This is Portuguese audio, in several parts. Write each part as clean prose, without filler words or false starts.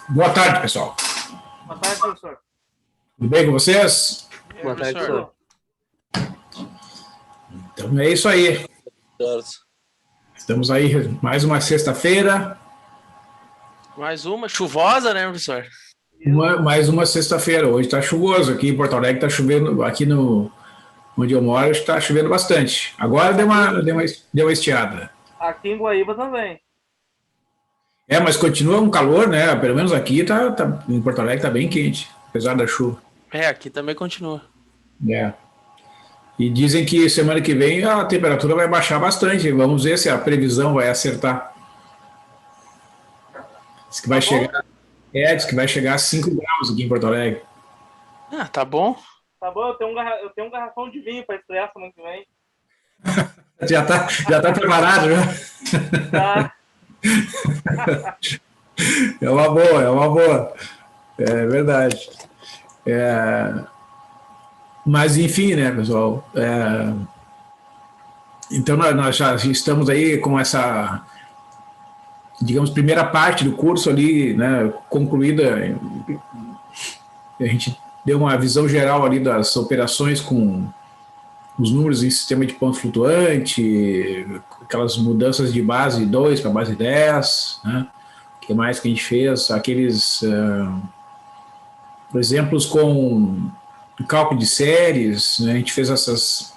Boa tarde, pessoal. Boa tarde, professor. Tudo bem com vocês? Boa tarde, professor. Então é isso aí. Estamos aí mais uma sexta-feira. Mais uma chuvosa, né, professor? Mais uma sexta-feira. Hoje está chuvoso aqui em Porto Alegre, está chovendo aqui no onde eu moro, está chovendo bastante. Agora deu uma estiada. Aqui em Guaíba também. Mas continua um calor, né? Pelo menos aqui em Porto Alegre está bem quente, apesar da chuva. Aqui também continua. E dizem que semana que vem a temperatura vai baixar bastante. Vamos ver se a previsão vai acertar. Diz que vai chegar a 5 graus aqui em Porto Alegre. Tá bom. Tá bom, eu tenho um garrafão de vinho para estrear semana que vem. já tá preparado, né? Tá. É uma boa. É verdade. Mas, enfim, né, pessoal? Então, nós já estamos aí com essa, digamos, primeira parte do curso ali, né, concluída. A gente deu uma visão geral ali das operações com os números em sistema de ponto flutuante, aquelas mudanças de base 2 para base 10, né? O que mais que a gente fez? Aqueles exemplos com cálculo de séries, né? A gente fez essas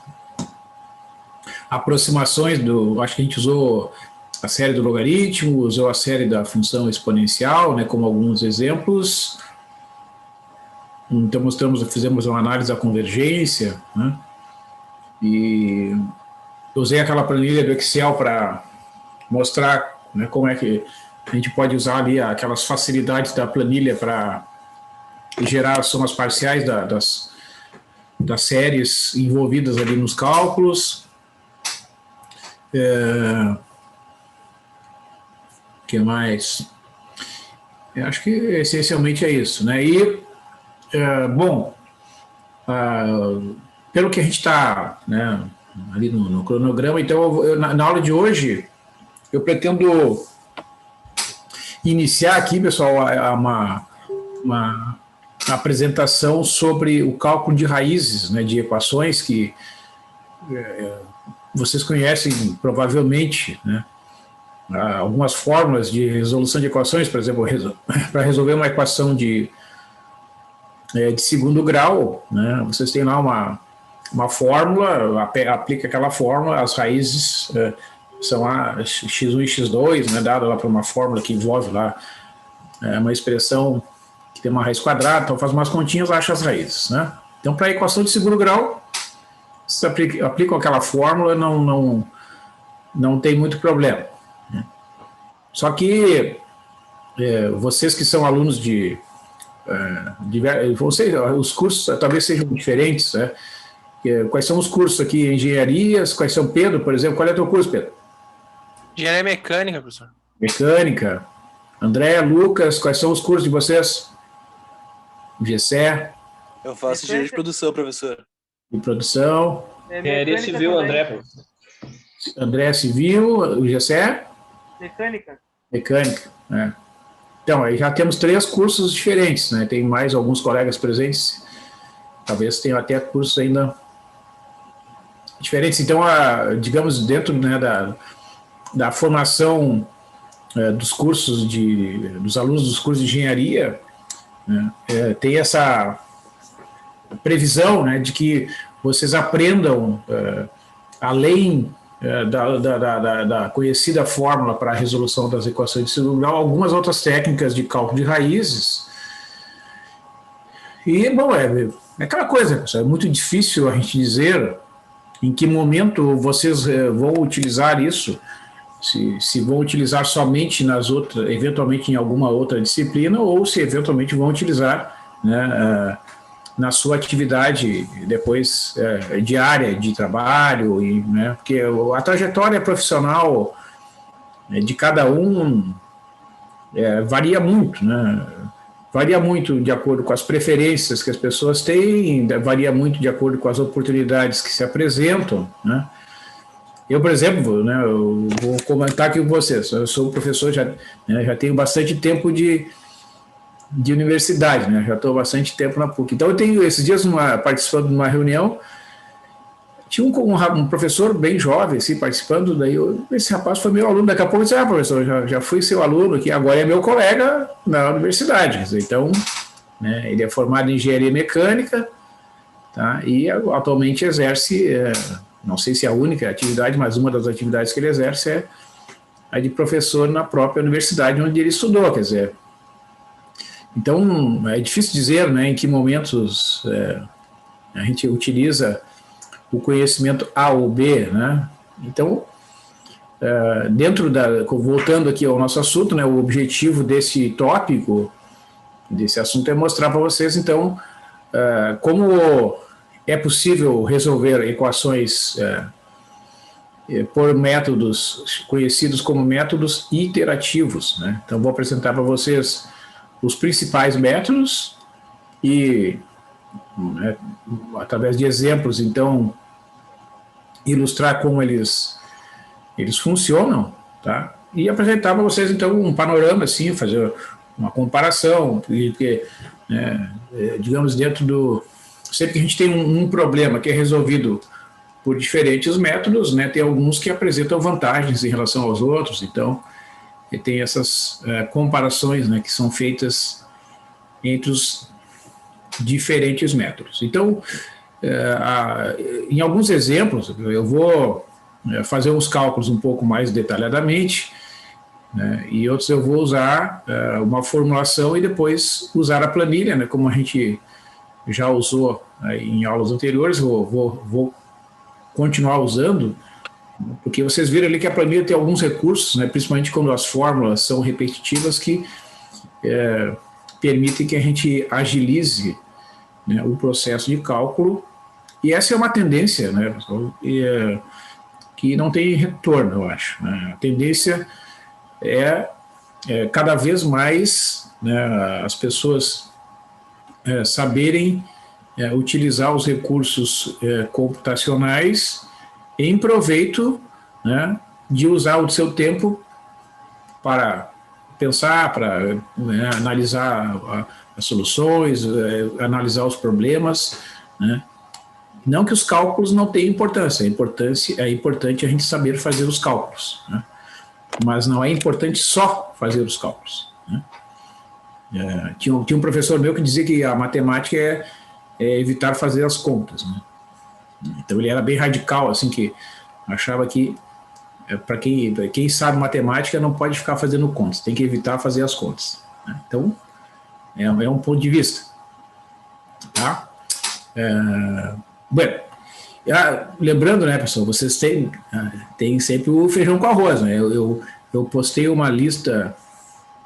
aproximações acho que a gente usou a série do logaritmo, usou a série da função exponencial, né, como alguns exemplos. Então fizemos uma análise da convergência, né? E usei aquela planilha do Excel para mostrar, né, como é que a gente pode usar ali aquelas facilidades da planilha para gerar somas parciais das séries envolvidas ali nos cálculos. Que mais? Eu acho que essencialmente é isso, né? E, pelo que a gente está, né, ali no cronograma, então na aula de hoje eu pretendo iniciar aqui, pessoal, uma apresentação sobre o cálculo de raízes, né, de equações que vocês conhecem provavelmente, né? Algumas fórmulas de resolução de equações, por exemplo, para resolver uma equação de segundo grau, né, vocês têm lá uma fórmula, aplica aquela fórmula, as raízes são a x1 e x2, né, dada lá por uma fórmula que envolve lá uma expressão que tem uma raiz quadrada, então faz umas continhas, acha as raízes, né? Então, para a equação de segundo grau, se aplicam aquela fórmula, não tem muito problema, né? Só que vocês que são alunos os cursos talvez sejam diferentes, né? Quais são os cursos aqui? Engenharias, quais são? Pedro, por exemplo, qual é o teu curso, Pedro? Engenharia mecânica, professor. Mecânica. André, Lucas, quais são os cursos de vocês? Gessé? Eu faço engenharia de produção, professor. De produção. Engenharia civil, também. André, professor. André, civil. O Gessé? Mecânica, né? Então, aí já temos 3 cursos diferentes, né? Tem mais alguns colegas presentes, talvez tenham até cursos ainda diferentes. Então, digamos, dentro, né, da formação dos cursos dos alunos dos cursos de engenharia, né, tem essa previsão, né, de que vocês aprendam, além da conhecida fórmula para a resolução das equações de segundo grau, algumas outras técnicas de cálculo de raízes. E, bom, é aquela coisa, pessoal, é muito difícil a gente dizer em que momento vocês vão utilizar isso, se vão utilizar somente eventualmente em alguma outra disciplina, ou se eventualmente vão utilizar, né, na sua atividade depois diária de trabalho, né, porque a trajetória profissional de cada um varia muito, né? Varia muito de acordo com as preferências que as pessoas têm, varia muito de acordo com as oportunidades que se apresentam, né? Eu, por exemplo, né, eu vou comentar aqui com vocês, eu sou professor, já tenho bastante tempo de de universidade, né? Já estou há bastante tempo na PUC. Então, eu tenho esses dias participando de uma reunião, tinha um professor bem jovem, assim, participando, daí esse rapaz foi meu aluno, daqui a pouco eu disse, professor, já fui seu aluno aqui, agora é meu colega na universidade. Então, né, ele é formado em engenharia mecânica, tá? E atualmente exerce, não sei se é a única atividade, mas uma das atividades que ele exerce é a de professor na própria universidade onde ele estudou, quer dizer. Então, é difícil dizer, né, em que momentos a gente utiliza o conhecimento A ou B, né? Então, voltando aqui ao nosso assunto, né, o objetivo desse tópico, desse assunto é mostrar para vocês, então, como é possível resolver equações por métodos conhecidos como métodos iterativos, né? Então, vou apresentar para vocês os principais métodos e, através de exemplos, então, ilustrar como eles funcionam, tá? E apresentar para vocês, então, um panorama, assim, fazer uma comparação, porque, digamos, sempre que a gente tem um problema que é resolvido por diferentes métodos, né, tem alguns que apresentam vantagens em relação aos outros, então, tem essas comparações, né, que são feitas entre os diferentes métodos. Então, em alguns exemplos, eu vou fazer uns cálculos um pouco mais detalhadamente, né, e outros eu vou usar uma formulação e depois usar a planilha, né, como a gente já usou em aulas anteriores, vou continuar usando, porque vocês viram ali que a planilha tem alguns recursos, né, principalmente quando as fórmulas são repetitivas, que permitem que a gente agilize, né, o processo de cálculo, e essa é uma tendência, né, que não tem retorno, eu acho, né? A tendência é cada vez mais, né, as pessoas saberem utilizar os recursos computacionais em proveito, né, de usar o seu tempo para pensar, para, né, analisar as soluções, analisar os problemas, né? Não que os cálculos não tenham importância, é importante a gente saber fazer os cálculos, né? Mas não é importante só fazer os cálculos, né? Tinha um professor meu que dizia que a matemática é evitar fazer as contas, né? Então ele era bem radical, assim, que achava que para quem sabe matemática não pode ficar fazendo contas, tem que evitar fazer as contas, né? Então é um ponto de vista, tá? Bueno, lembrando, né, pessoal, vocês têm sempre o feijão com arroz, né? Eu postei uma lista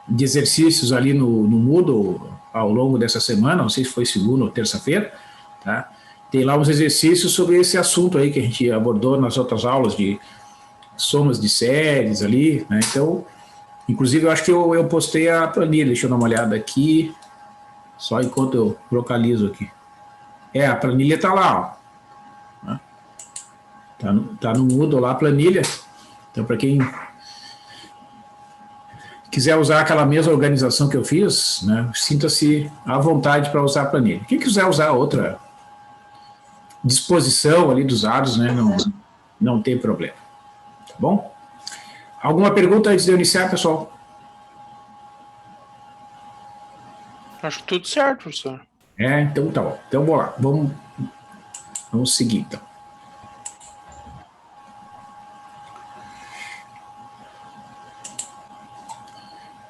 de exercícios ali no Moodle ao longo dessa semana, não sei se foi segunda ou terça-feira, tá? Tem lá uns exercícios sobre esse assunto aí que a gente abordou nas outras aulas de somas de séries ali, né? Então, inclusive, eu acho que eu postei a planilha, deixa eu dar uma olhada aqui, só enquanto eu localizo aqui. A planilha está lá, ó, né? Tá no Moodle lá a planilha. Então, para quem quiser usar aquela mesma organização que eu fiz, né, sinta-se à vontade para usar a planilha. Quem quiser usar outra disposição ali dos dados, né, não tem problema. Tá bom? Alguma pergunta antes de eu iniciar, pessoal? Acho tudo certo, professor. Então tá bom. Então vamos lá. Vamos seguir, então.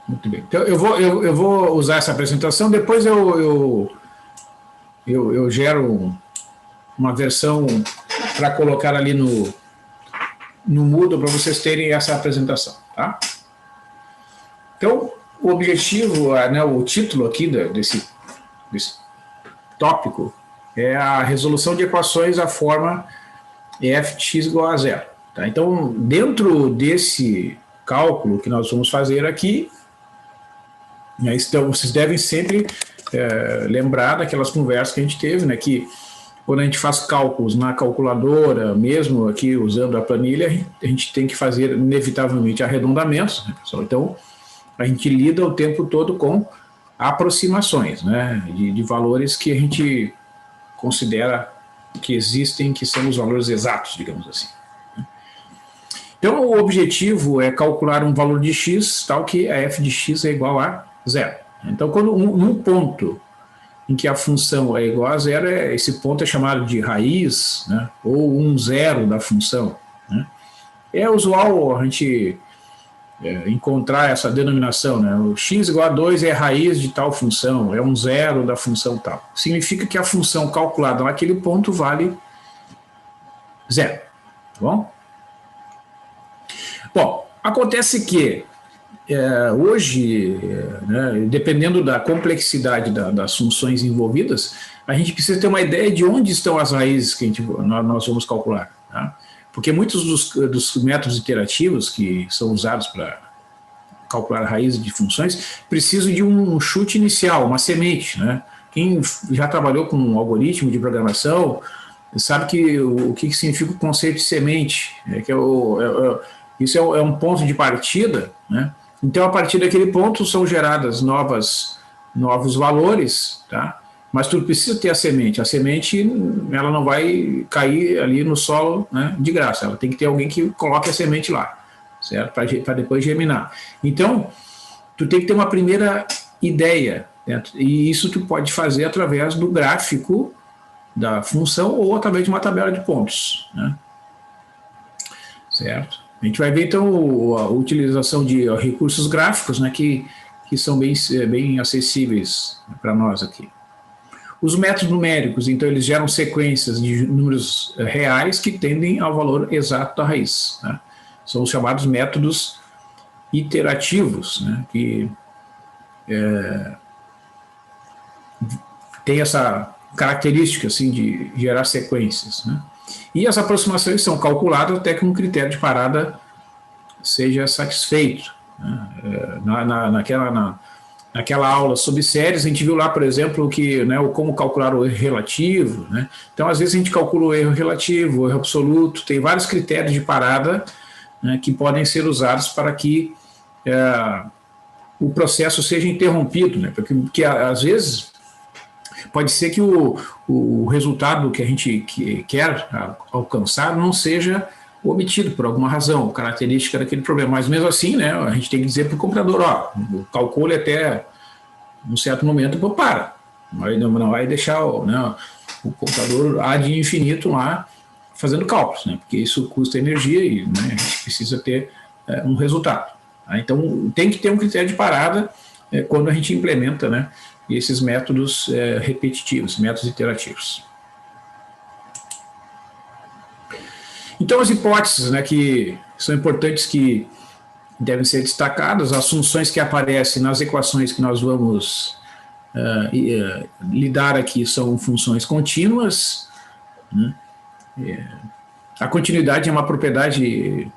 Muito bem. Então eu vou usar essa apresentação, depois eu gero uma versão para colocar ali no Moodle para vocês terem essa apresentação, tá? Então, o objetivo, né, o título aqui desse tópico é a resolução de equações à forma f de x igual a zero. Tá? Então, dentro desse cálculo que nós vamos fazer aqui, né, então, vocês devem sempre lembrar daquelas conversas que a gente teve, né, que quando a gente faz cálculos na calculadora, mesmo aqui usando a planilha, a gente tem que fazer inevitavelmente arredondamentos, né, pessoal? Então, a gente lida o tempo todo com aproximações, né, de valores que a gente considera que existem, que são os valores exatos, digamos assim. Então, o objetivo é calcular um valor de x, tal que a f de x é igual a zero. Então, quando num ponto em que a função é igual a zero, esse ponto é chamado de raiz, né, ou um zero da função, né. É usual a gente encontrar essa denominação, né? O x igual a 2 é a raiz de tal função, é um zero da função tal. Significa que a função calculada naquele ponto vale zero. Tá bom? Bom, acontece que hoje, né, dependendo da complexidade das funções envolvidas, a gente precisa ter uma ideia de onde estão as raízes que nós vamos calcular. Tá? Porque muitos dos métodos iterativos que são usados para calcular raízes de funções precisam de um chute inicial, uma semente, né? Quem já trabalhou com um algoritmo de programação sabe que o que significa o conceito de semente, isso é um ponto de partida, né? Então, a partir daquele ponto são geradas novos valores, tá? Mas tu precisa ter a semente ela não vai cair ali no solo, né, de graça, ela tem que ter alguém que coloque a semente lá, certo? Para depois germinar. Então, tu tem que ter uma primeira ideia, né? E isso tu pode fazer através do gráfico da função ou através de uma tabela de pontos, né? Certo? A gente vai ver, então, a utilização de recursos gráficos, né, que são bem acessíveis para nós aqui. Os métodos numéricos, então, eles geram sequências de números reais que tendem ao valor exato da raiz, né? São os chamados métodos iterativos, né, que tem essa característica assim, de gerar sequências, né? E as aproximações são calculadas até que um critério de parada seja satisfeito, né? Naquela aula sobre séries, a gente viu lá, por exemplo, que, né, como calcular o erro relativo, né? Então, às vezes, a gente calcula o erro relativo, o erro absoluto, tem vários critérios de parada, né, que podem ser usados para que o processo seja interrompido, né? Porque às vezes, pode ser que o resultado que a gente quer alcançar não seja obtido por alguma razão, característica daquele problema. Mas mesmo assim, né, a gente tem que dizer para o computador, ó, calcule até um certo momento, pô, para. Não vai deixar, né, o computador ad infinito lá fazendo cálculos, né, porque isso custa energia e, né, a gente precisa ter um resultado. Tá? Então, tem que ter um critério de parada quando a gente implementa, né, esses métodos repetitivos, métodos iterativos. Então, as hipóteses, né, que são importantes, que devem ser destacadas, as funções que aparecem nas equações que nós vamos lidar aqui são funções contínuas, né? A continuidade é uma propriedade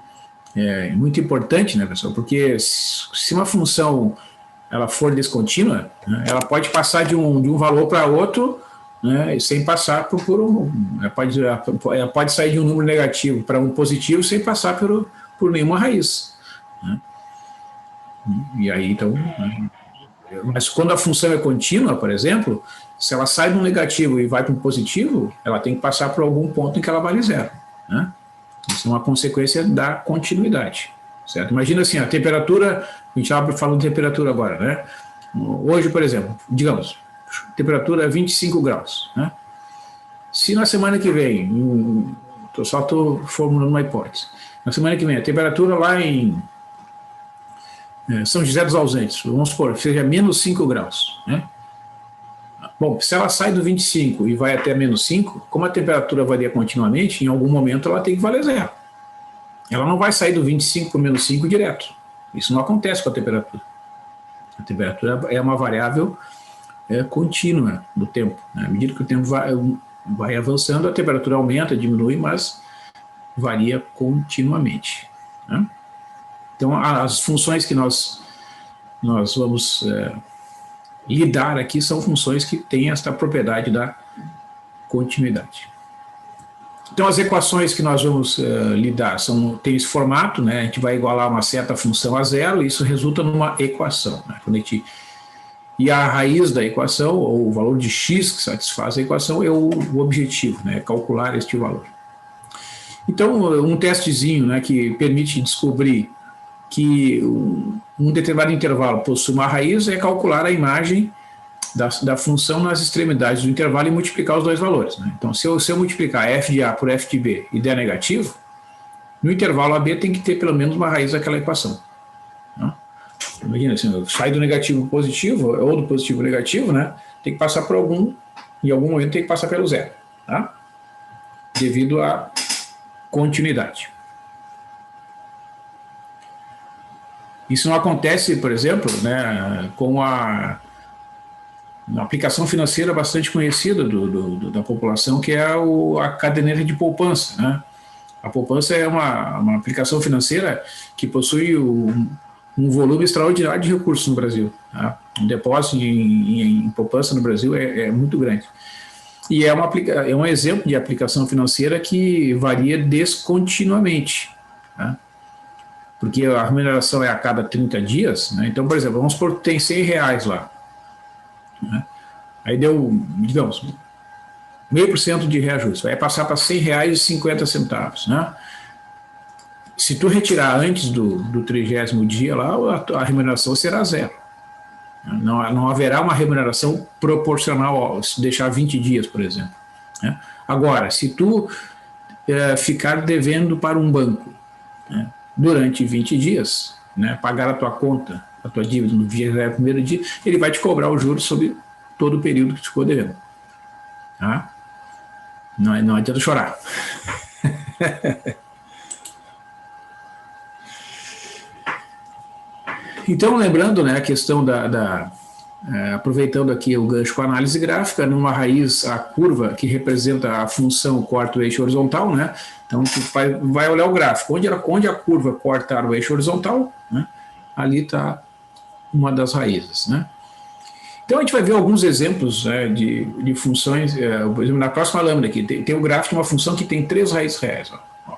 muito importante, né, pessoal? Porque se uma função ela for descontínua, né, ela pode passar de um valor para outro, né, sem passar por ela pode sair de um número negativo para um positivo sem passar por nenhuma raiz, né? E aí, então, né, mas quando a função é contínua, por exemplo, se ela sai de um negativo e vai para um positivo, ela tem que passar por algum ponto em que ela vale zero, né? Isso é uma consequência da continuidade, certo? Imagina assim, a temperatura, a gente estava falando de temperatura agora, né? Hoje, por exemplo, digamos, temperatura 25 graus, né? Se na semana que vem, só estou formulando uma hipótese, na semana que vem a temperatura lá em São José dos Ausentes, vamos supor, seja menos 5 graus, né? Bom, se ela sai do 25 e vai até menos 5, como a temperatura varia continuamente, em algum momento ela tem que valer zero. Ela não vai sair do 25 para menos 5 direto. Isso não acontece com a temperatura. A temperatura é uma variável contínua do tempo, né? À medida que o tempo vai avançando, a temperatura aumenta, diminui, mas varia continuamente, né? Então, as funções que nós vamos lidar aqui são funções que têm esta propriedade da continuidade. Então, as equações que nós vamos lidar têm esse formato, né? A gente vai igualar uma certa função a zero, e isso resulta numa equação, né? Quando a gente e a raiz da equação, ou o valor de x que satisfaz a equação, é o objetivo, né, calcular este valor. Então, um testezinho, né, que permite descobrir que um determinado intervalo possui uma raiz é calcular a imagem da função nas extremidades do intervalo e multiplicar os dois valores, né? Então, se eu multiplicar f de A por f de B e der negativo, no intervalo AB tem que ter pelo menos uma raiz daquela equação, né? Imagina, assim, sai do negativo para o positivo, ou do positivo para o negativo, né? Tem que passar por em algum momento tem que passar pelo zero, tá? Devido à continuidade. Isso não acontece, por exemplo, né, com uma aplicação financeira bastante conhecida da população, que é a caderneta de poupança, né? A poupança é uma aplicação financeira que possui um volume extraordinário de recursos no Brasil, tá? Um depósito em poupança no Brasil é muito grande. E é um exemplo de aplicação financeira que varia descontinuamente, tá? Porque a remuneração é a cada 30 dias, né? Então, por exemplo, vamos supor que tem R$100 lá, né? Aí deu, digamos, 0,5% de reajuste, vai passar para R$100,50, né? Se tu retirar antes do 30º dia lá, a remuneração será zero. Não haverá uma remuneração proporcional se deixar 20 dias, por exemplo, né? Agora, se tu ficar devendo para um banco, né, durante 20 dias, né, pagar a tua conta, a tua dívida no 21º dia, ele vai te cobrar o juros sobre todo o período que tu ficou devendo, tá? Não adianta chorar. Então, lembrando, né, a questão aproveitando aqui o gancho com a análise gráfica, numa raiz, a curva que representa a função corta o eixo horizontal, né? Então, tu vai olhar o gráfico. Onde a curva cortar o eixo horizontal, né, ali está uma das raízes, né? Então, a gente vai ver alguns exemplos, né, de funções. Por exemplo, na próxima lâmina aqui, tem um gráfico de uma função que tem 3 raízes reais. Ó.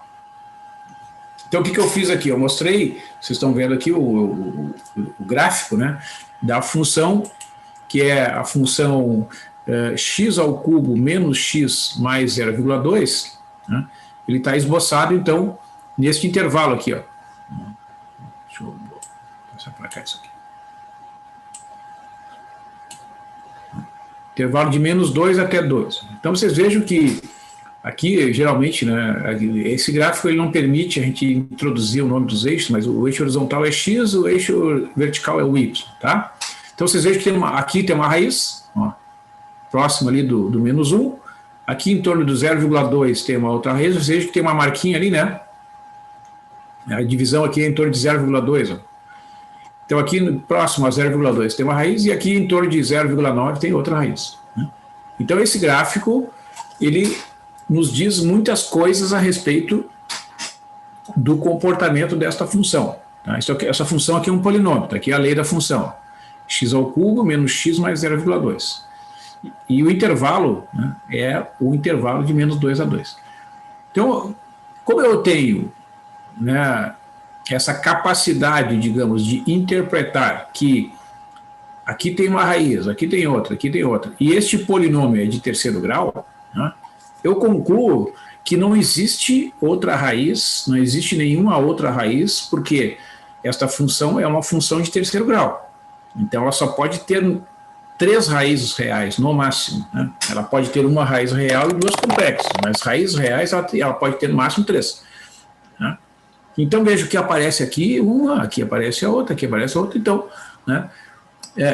Então, o que eu fiz aqui? Eu mostrei, vocês estão vendo aqui o gráfico, né, da função, que é a função x ao cubo menos x mais 0,2, né? Ele está esboçado, então, neste intervalo aqui, ó. Deixa eu passar para cá isso aqui. Intervalo de menos 2 até 2. Então, vocês vejam que aqui, geralmente, né, esse gráfico ele não permite a gente introduzir o nome dos eixos, mas o eixo horizontal é x, o eixo vertical é o y, tá? Então, vocês vejam que aqui tem uma raiz, ó, próxima ali do menos 1, aqui em torno do 0,2 tem uma outra raiz, vocês vejam que tem uma marquinha ali, né? A divisão aqui é em torno de 0,2, ó. Então, aqui próximo a 0,2 tem uma raiz e aqui em torno de 0,9 tem outra raiz, né? Então, esse gráfico, ele nos diz muitas coisas a respeito do comportamento desta função, tá? Essa função aqui é um polinômio, tá? Aqui é a lei da função, x ao cubo menos x mais 0,2. E o intervalo, né, é o intervalo de menos 2 a 2. Então, como eu tenho, né, essa capacidade, digamos, de interpretar que aqui tem uma raiz, aqui tem outra, e este polinômio é de terceiro grau, né, eu concluo que não existe outra raiz, não existe nenhuma outra raiz, porque esta função é uma função de terceiro grau. Então, ela só pode ter 3 raízes reais, no máximo, né? Ela pode ter uma raiz real e 2 complexas, mas raízes reais ela pode ter no máximo 3. Né? Então, vejo que aparece aqui uma, aqui aparece a outra, aqui aparece a outra. Então, né,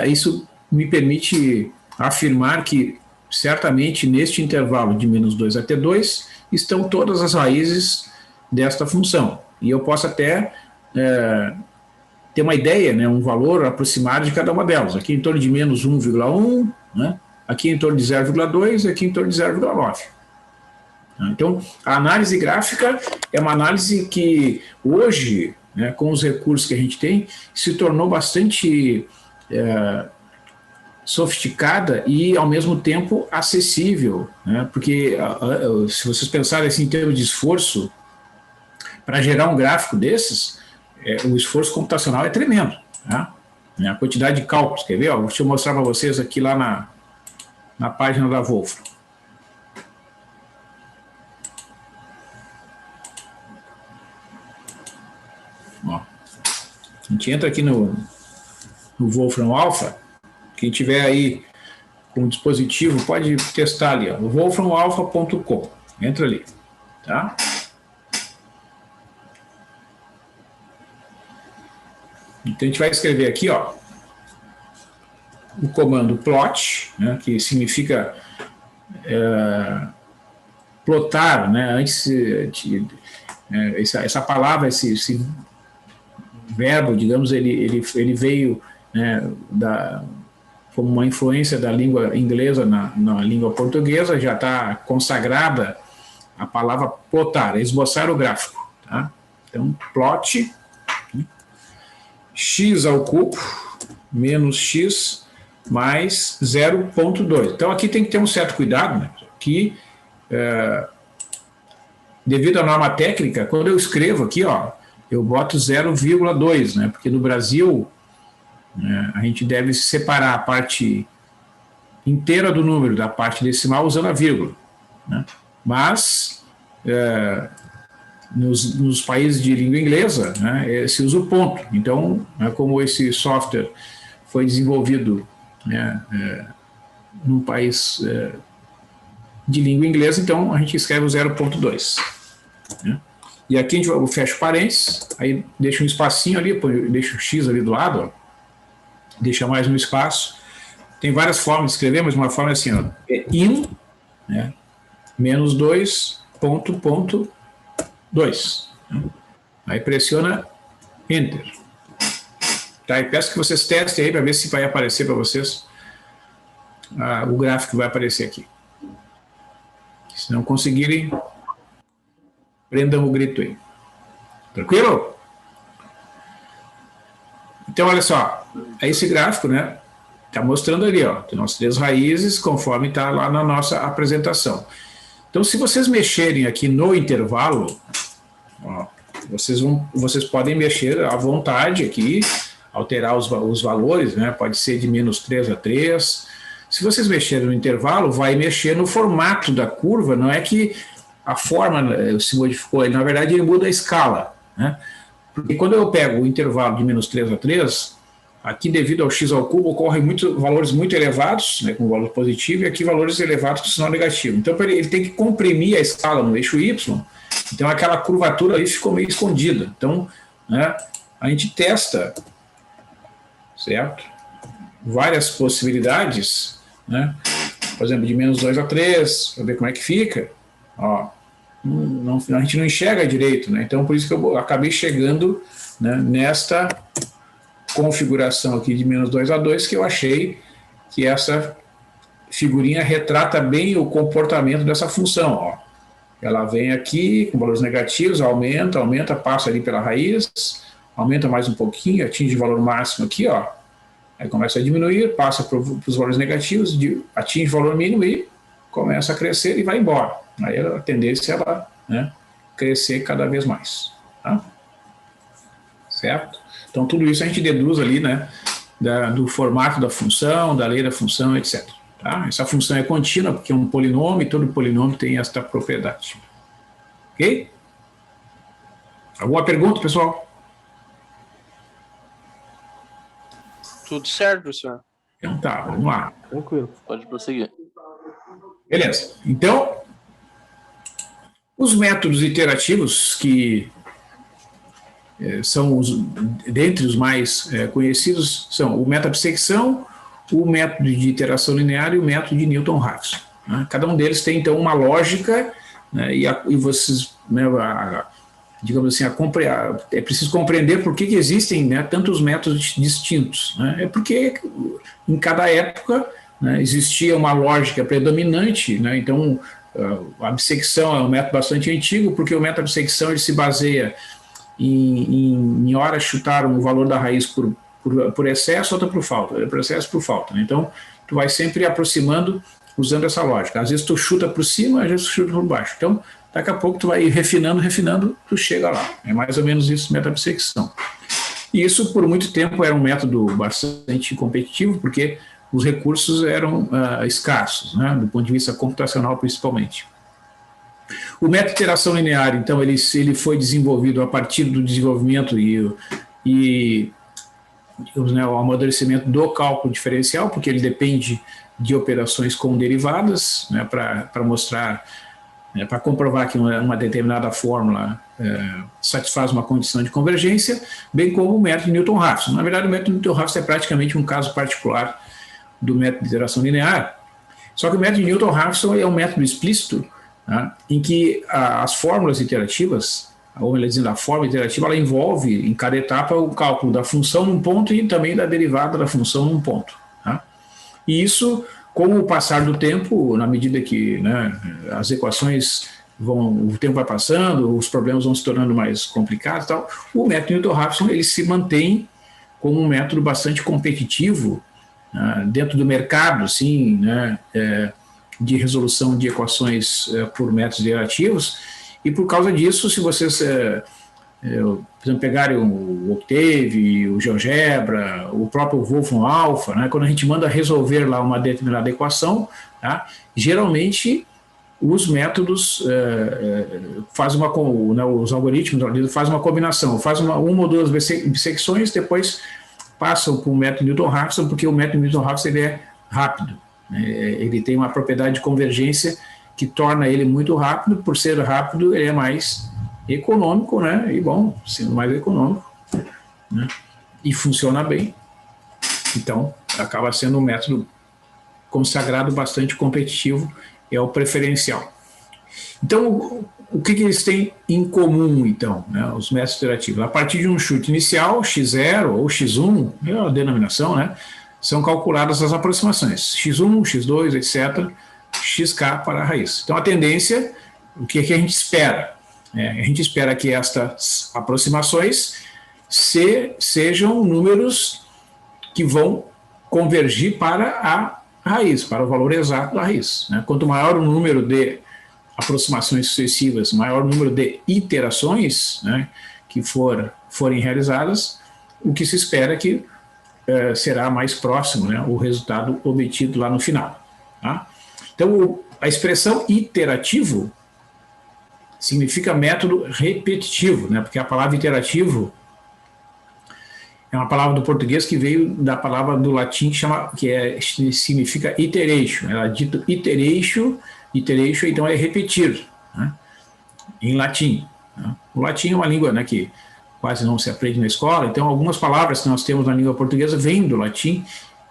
isso me permite afirmar que, certamente, neste intervalo de menos 2 até 2, estão todas as raízes desta função. E eu posso até ter uma ideia, né, um valor aproximado de cada uma delas. Aqui em torno de menos 1,1, né, aqui em torno de 0,2 e aqui em torno de 0,9. Então, a análise gráfica é uma análise que hoje, né, com os recursos que a gente tem, se tornou bastante sofisticada e, ao mesmo tempo, acessível, né, porque se vocês pensarem assim, em termos de esforço, para gerar um gráfico desses, o esforço computacional é tremendo, né? né, a quantidade de cálculos. Quer ver? Ó, deixa eu mostrar para vocês aqui lá na página da Wolfram. Ó, a gente entra aqui no Wolfram Alpha. Quem tiver aí com o dispositivo pode testar ali, ó, wolframalpha.com. Entra ali, tá? Então a gente vai escrever aqui, ó, o comando plot, né, que significa plotar, né? Antes essa palavra, esse verbo, digamos, ele veio, né, como uma influência da língua inglesa na língua portuguesa. Já está consagrada a palavra plotar, esboçar o gráfico, tá? Então, plot, x ao cubo menos x mais 0,2. Então, aqui tem que ter um certo cuidado, né? Que, devido à norma técnica, quando eu escrevo aqui, ó, eu boto 0,2, né? Porque no Brasil, a gente deve separar a parte inteira do número da parte decimal usando a vírgula, né? Mas nos países de língua inglesa, né, se usa o ponto. Então, como esse software foi desenvolvido, né, num país de língua inglesa, então a gente escreve o 0,2, né? E aqui a gente fecha o parênteses, aí deixa um espacinho ali, deixa o x ali do lado, ó, deixa mais um espaço. Tem várias formas de escrever, mas uma forma é assim, ó, in, né, menos 2, ponto, 2. Né? Aí pressiona Enter. Tá, e peço que vocês testem aí para ver se vai aparecer para vocês o gráfico que vai aparecer aqui. Se não conseguirem, prendam o grito aí. Tranquilo? Então, olha só, esse gráfico, né, está mostrando ali, ó, tem as 3 raízes, conforme está lá na nossa apresentação. Então, se vocês mexerem aqui no intervalo, ó, vocês podem mexer à vontade aqui, alterar os valores, né, pode ser de menos 3 a 3. Se vocês mexerem no intervalo, vai mexer no formato da curva, não é que a forma se modificou, na verdade ele muda a escala, né? Porque quando eu pego o intervalo de menos 3 a 3, aqui devido ao x ao cubo ocorrem valores muito elevados, né, com valor positivo, e aqui valores elevados com sinal negativo. Então ele tem que comprimir a escala no eixo y, então aquela curvatura ali ficou meio escondida. Então, né, a gente testa, certo? Várias possibilidades, né? Por exemplo, de menos 2 a 3, para ver como é que fica. Ó, a gente não enxerga direito, né? Então por isso que eu acabei chegando, né, nesta configuração aqui de menos 2 a 2, que eu achei que essa figurinha retrata bem o comportamento dessa função. Ó. Ela vem aqui com valores negativos, aumenta, passa ali pela raiz, aumenta mais um pouquinho, atinge o valor máximo aqui, ó. Aí começa a diminuir, passa para os valores negativos, atinge o valor mínimo e começa a crescer e vai embora. Aí a tendência é ela, né, crescer cada vez mais. Tá? Certo? Então tudo isso a gente deduz ali, né, do formato da função, da lei da função, etc. Tá? Essa função é contínua porque é um polinômio e todo polinômio tem esta propriedade. Ok? Alguma pergunta, pessoal? Tudo certo, professor? Então tá, vamos lá. Tranquilo. Pode prosseguir. Beleza. Então, os métodos iterativos que são dentre os mais conhecidos são o meta-bissecção, o método de iteração linear e o método de Newton-Raphson. Né? Cada um deles tem, então, uma lógica, né, e vocês, né, digamos assim, é preciso compreender por que existem, né, tantos métodos distintos. Né? É porque em cada época, né, existia uma lógica predominante, né? Então a bissecção é um método bastante antigo, porque o método de bissecção ele se baseia em hora chutar um valor da raiz por excesso, outra por falta, por excesso por falta. Né? Então tu vai sempre aproximando usando essa lógica. Às vezes tu chuta por cima, às vezes tu chuta por baixo. Então daqui a pouco tu vai refinando, tu chega lá. É mais ou menos isso, método de bissecção. E isso, por muito tempo, era um método bastante competitivo, porque os recursos eram escassos, né, do ponto de vista computacional, principalmente. O método de iteração linear, então, ele foi desenvolvido a partir do desenvolvimento digamos, né, o amadurecimento do cálculo diferencial, porque ele depende de operações com derivadas, né, para mostrar, para comprovar que uma determinada fórmula satisfaz uma condição de convergência, bem como o método de Newton-Raphson. Na verdade, o método de Newton-Raphson é praticamente um caso particular do método de iteração linear, só que o método de Newton-Raphson é um método explícito, né, em que as fórmulas iterativas, ou melhor dizendo, a fórmula iterativa, ela envolve em cada etapa o cálculo da função num ponto e também da derivada da função num ponto. Tá? E isso, com o passar do tempo, na medida que, né, as equações o tempo vai passando, os problemas vão se tornando mais complicados, tal, o método Newton-Raphson ele se mantém como um método bastante competitivo dentro do mercado, assim, né, de resolução de equações por métodos iterativos. E por causa disso, se vocês, por exemplo, pegarem o Octave, o GeoGebra, o próprio Wolfram Alpha, né, quando a gente manda resolver lá uma determinada equação, tá, geralmente os métodos fazem os algoritmos fazem uma combinação, fazem uma ou duas bissecções, depois passam para o método Newton-Raphson, porque o método Newton-Raphson ele é rápido, né, ele tem uma propriedade de convergência que torna ele muito rápido. Por ser rápido, ele é mais econômico, né? E bom, sendo mais econômico, né, e funciona bem, então acaba sendo um método consagrado bastante competitivo, é o preferencial. Então, o que eles têm em comum, então, né, os métodos iterativos? A partir de um chute inicial, x0 ou x1, é a denominação, né, são calculadas as aproximações, x1, x2, etc., xk para a raiz. Então, a tendência, o que a gente espera? A gente espera que estas aproximações sejam números que vão convergir para a raiz, para o valor exato da raiz, né? Quanto maior o número de aproximações sucessivas, maior o número de iterações, né, que forem realizadas, o que se espera que será mais próximo, né, o resultado obtido lá no final. Tá? Então, a expressão iterativo significa método repetitivo, né? Porque a palavra iterativo é uma palavra do português que veio da palavra do latim que significa iteration. Ela é dito iteration, então é repetir, né, em latim. Né? O latim é uma língua, né, que quase não se aprende na escola, então algumas palavras que nós temos na língua portuguesa vêm do latim.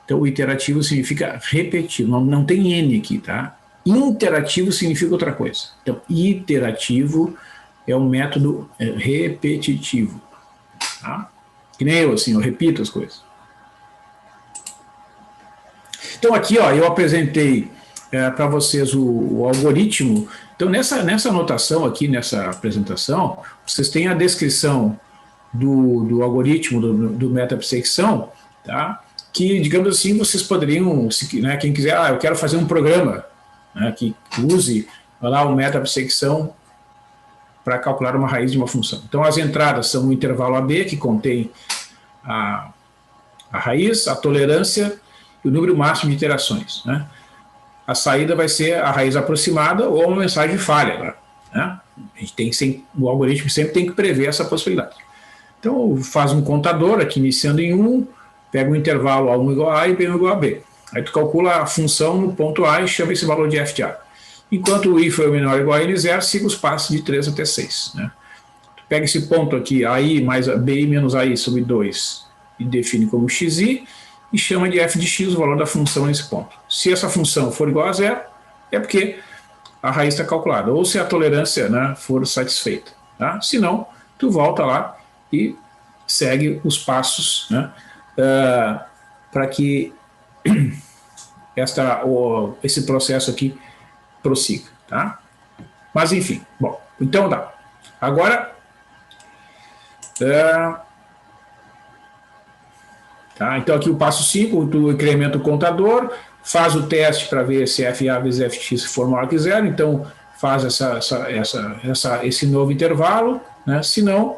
Então, o iterativo significa repetir, não tem N aqui, tá? Interativo significa outra coisa. Então, iterativo é um método repetitivo. Tá? Que nem eu, assim, eu repito as coisas. Então, aqui, ó, eu apresentei para vocês o algoritmo. Então, nessa anotação aqui, nessa apresentação, vocês têm a descrição do algoritmo do meta-bissecção, tá? Que, digamos assim, vocês poderiam, né, quem quiser, eu quero fazer um programa, né, que use lá o meta-bissecção para calcular uma raiz de uma função. Então, as entradas são o intervalo AB, que contém a raiz, a tolerância e o número máximo de iterações. Né? A saída vai ser a raiz aproximada ou uma mensagem falha. Né? O algoritmo sempre tem que prever essa possibilidade. Então, faz um contador aqui, iniciando em 1, pega um intervalo A1 igual a A e B1 igual a B. Aí tu calcula a função no ponto A e chama esse valor de f de A. Enquanto o I for menor ou igual a N0, siga os passos de 3 até 6. Né? Tu pega esse ponto aqui, AI mais BI menos AI sobre 2, e define como xi, e chama de f de x o valor da função nesse ponto. Se essa função for igual a 0, é porque a raiz está calculada, ou se a tolerância, né, for satisfeita. Tá? Se não, tu volta lá e segue os passos, né, para que esse processo aqui prossiga, tá? Mas enfim, bom, então dá. Agora, tá? Então aqui o passo 5, tu incrementa o contador, faz o teste para ver se FA vezes FX for maior que 0, então faz esse novo intervalo, né? Se não,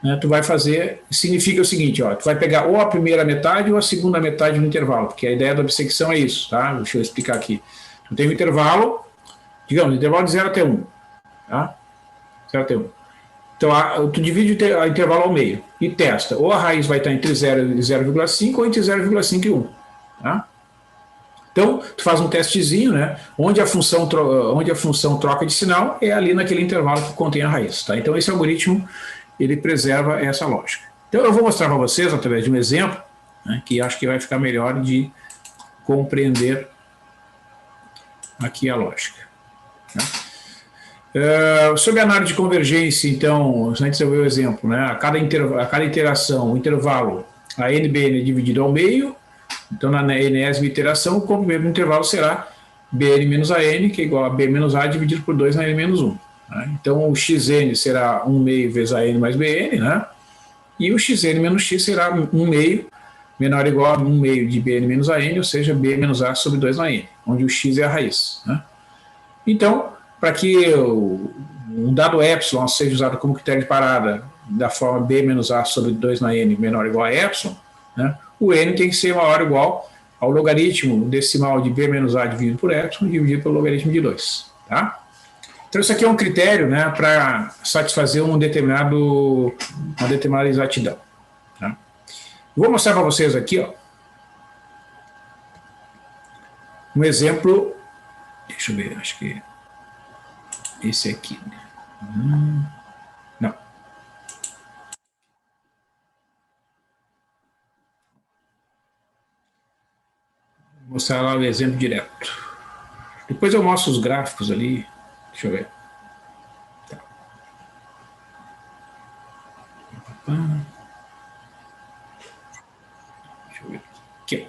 né, tu vai fazer, significa o seguinte, ó, tu vai pegar ou a primeira metade ou a segunda metade do intervalo, porque a ideia da bissecção é isso, tá? Deixa eu explicar aqui. Tu tem um intervalo, digamos, intervalo de 0 até 1, tá? 0 até 1. Então, tu divide o intervalo ao meio e testa, ou a raiz vai estar entre 0 e 0,5 ou entre 0,5 e 1, tá? Então, tu faz um testezinho, né? Onde a função troca de sinal é ali naquele intervalo que contém a raiz, tá? Então, esse algoritmo, ele preserva essa lógica. Então, eu vou mostrar para vocês, através de um exemplo, né, que acho que vai ficar melhor de compreender aqui a lógica. Tá? Sobre a análise de convergência, então, antes eu ver o exemplo, né? A cada interação, o intervalo, a NBN é dividido ao meio. Então, na enésima iteração, o comprimento do intervalo será Bn menos AN, que é igual a B menos A dividido por 2 na N menos 1. Né? Então, o Xn será 1 meio vezes AN mais Bn, né? E o Xn menos X será 1 meio menor ou igual a 1 meio de Bn menos AN, ou seja, B menos A sobre 2 na N, onde o X é a raiz. Né? Então, para que um dado epsilon seja usado como critério de parada da forma B menos A sobre 2 na N menor ou igual a epsilon, né? O n tem que ser maior ou igual ao logaritmo decimal de b menos a dividido por epsilon dividido pelo logaritmo de 2. Tá? Então, isso aqui é um critério, né, para satisfazer uma determinada exatidão. Tá? Vou mostrar para vocês aqui, ó, um exemplo. Deixa eu ver, acho que esse aqui. Não. Vou mostrar lá o exemplo direto. Depois eu mostro os gráficos ali. Deixa eu ver. Tá. Deixa eu ver. Aqui.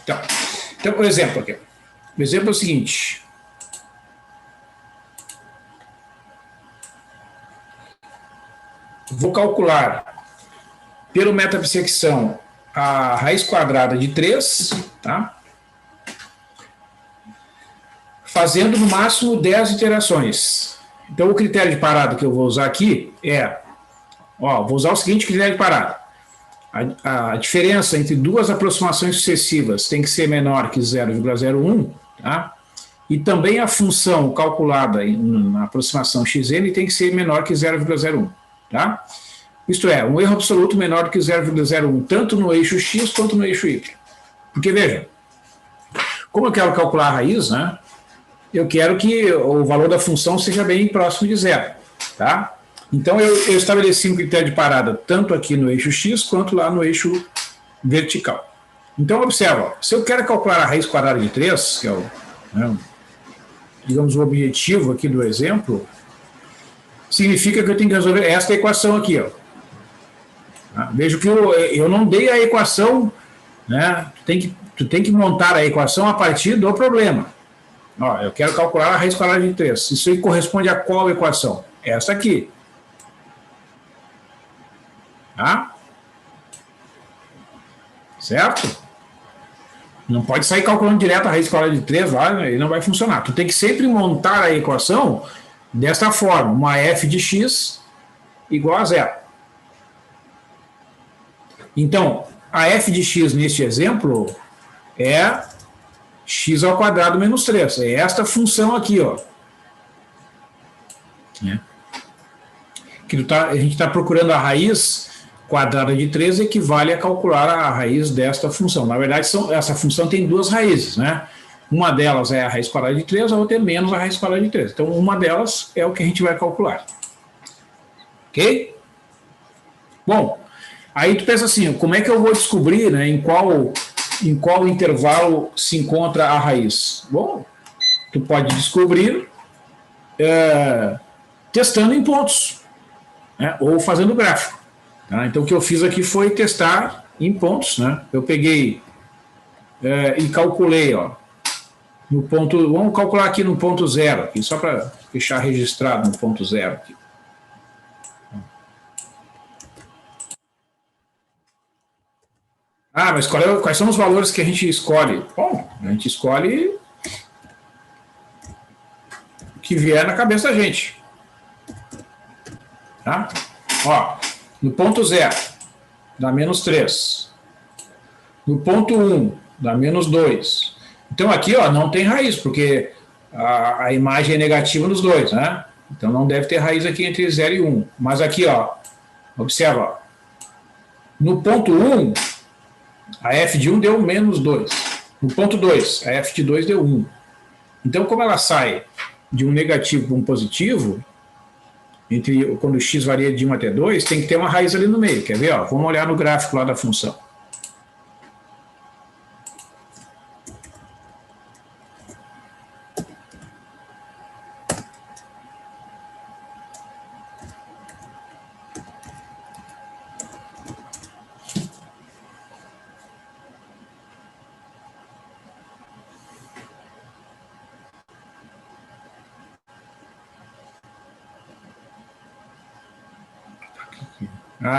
Tá. Então, o exemplo aqui. O exemplo é o seguinte. Vou calcular pelo metabissecção a raiz quadrada de 3, tá? Fazendo no máximo 10 iterações. Então, o critério de parada que eu vou usar aqui é, ó, vou usar o seguinte critério de parada. A diferença entre duas aproximações sucessivas tem que ser menor que 0,01, tá? E também a função calculada na aproximação xn tem que ser menor que 0,01, tá? Isto é, um erro absoluto menor que 0,01, tanto no eixo x quanto no eixo y. Porque, veja, como eu quero calcular a raiz, né? Eu quero que o valor da função seja bem próximo de zero, tá? Então, eu estabeleci um critério de parada tanto aqui no eixo x quanto lá no eixo vertical. Então, observa, ó, se eu quero calcular a raiz quadrada de 3, que é o, né, digamos, o objetivo aqui do exemplo, significa que eu tenho que resolver esta equação aqui, ó. Veja que eu não dei a equação, né? Tu tem que montar a equação a partir do problema. Ó, eu quero calcular a raiz quadrada de 3. Isso aí corresponde a qual equação? Essa aqui. Tá? Certo? Não pode sair calculando direto a raiz quadrada de 3 lá, ele não vai funcionar. Tu tem que sempre montar a equação desta forma, uma f de x igual a zero. Então, a f de x neste exemplo é x ao quadrado menos 3. É esta função aqui, ó. Que a gente está procurando a raiz quadrada de 3 equivale a calcular a raiz desta função. Na verdade, essa função tem duas raízes, né? Uma delas é a raiz quadrada de 3, a outra é menos a raiz quadrada de 3. Então, uma delas é o que a gente vai calcular. Ok? Bom, aí tu pensa assim, como é que eu vou descobrir, né, em qual intervalo se encontra a raiz? Bom, tu pode descobrir testando em pontos, né, ou fazendo gráfico. Tá? Então, o que eu fiz aqui foi testar em pontos. Né? Eu peguei e calculei, ó, no ponto, vamos calcular aqui no ponto 0, aqui, só para deixar registrado no ponto 0 aqui. Ah, mas quais são os valores que a gente escolhe? Bom, a gente escolhe o que vier na cabeça da gente. Tá? Ó, No ponto 0, dá menos 3. No ponto 1, dá menos 2. Então aqui, ó, não tem raiz, porque a imagem é negativa nos dois, né? Então não deve ter raiz aqui entre 0 e 1. Mas aqui, ó, observa, ó. No ponto 1, a f de 1 deu menos 2. No ponto 2, a f de 2 deu 1. Então, como ela sai de um negativo para um positivo, quando o x varia de 1 até 2, tem que ter uma raiz ali no meio. Quer ver? Ó? Vamos olhar no gráfico lá da função.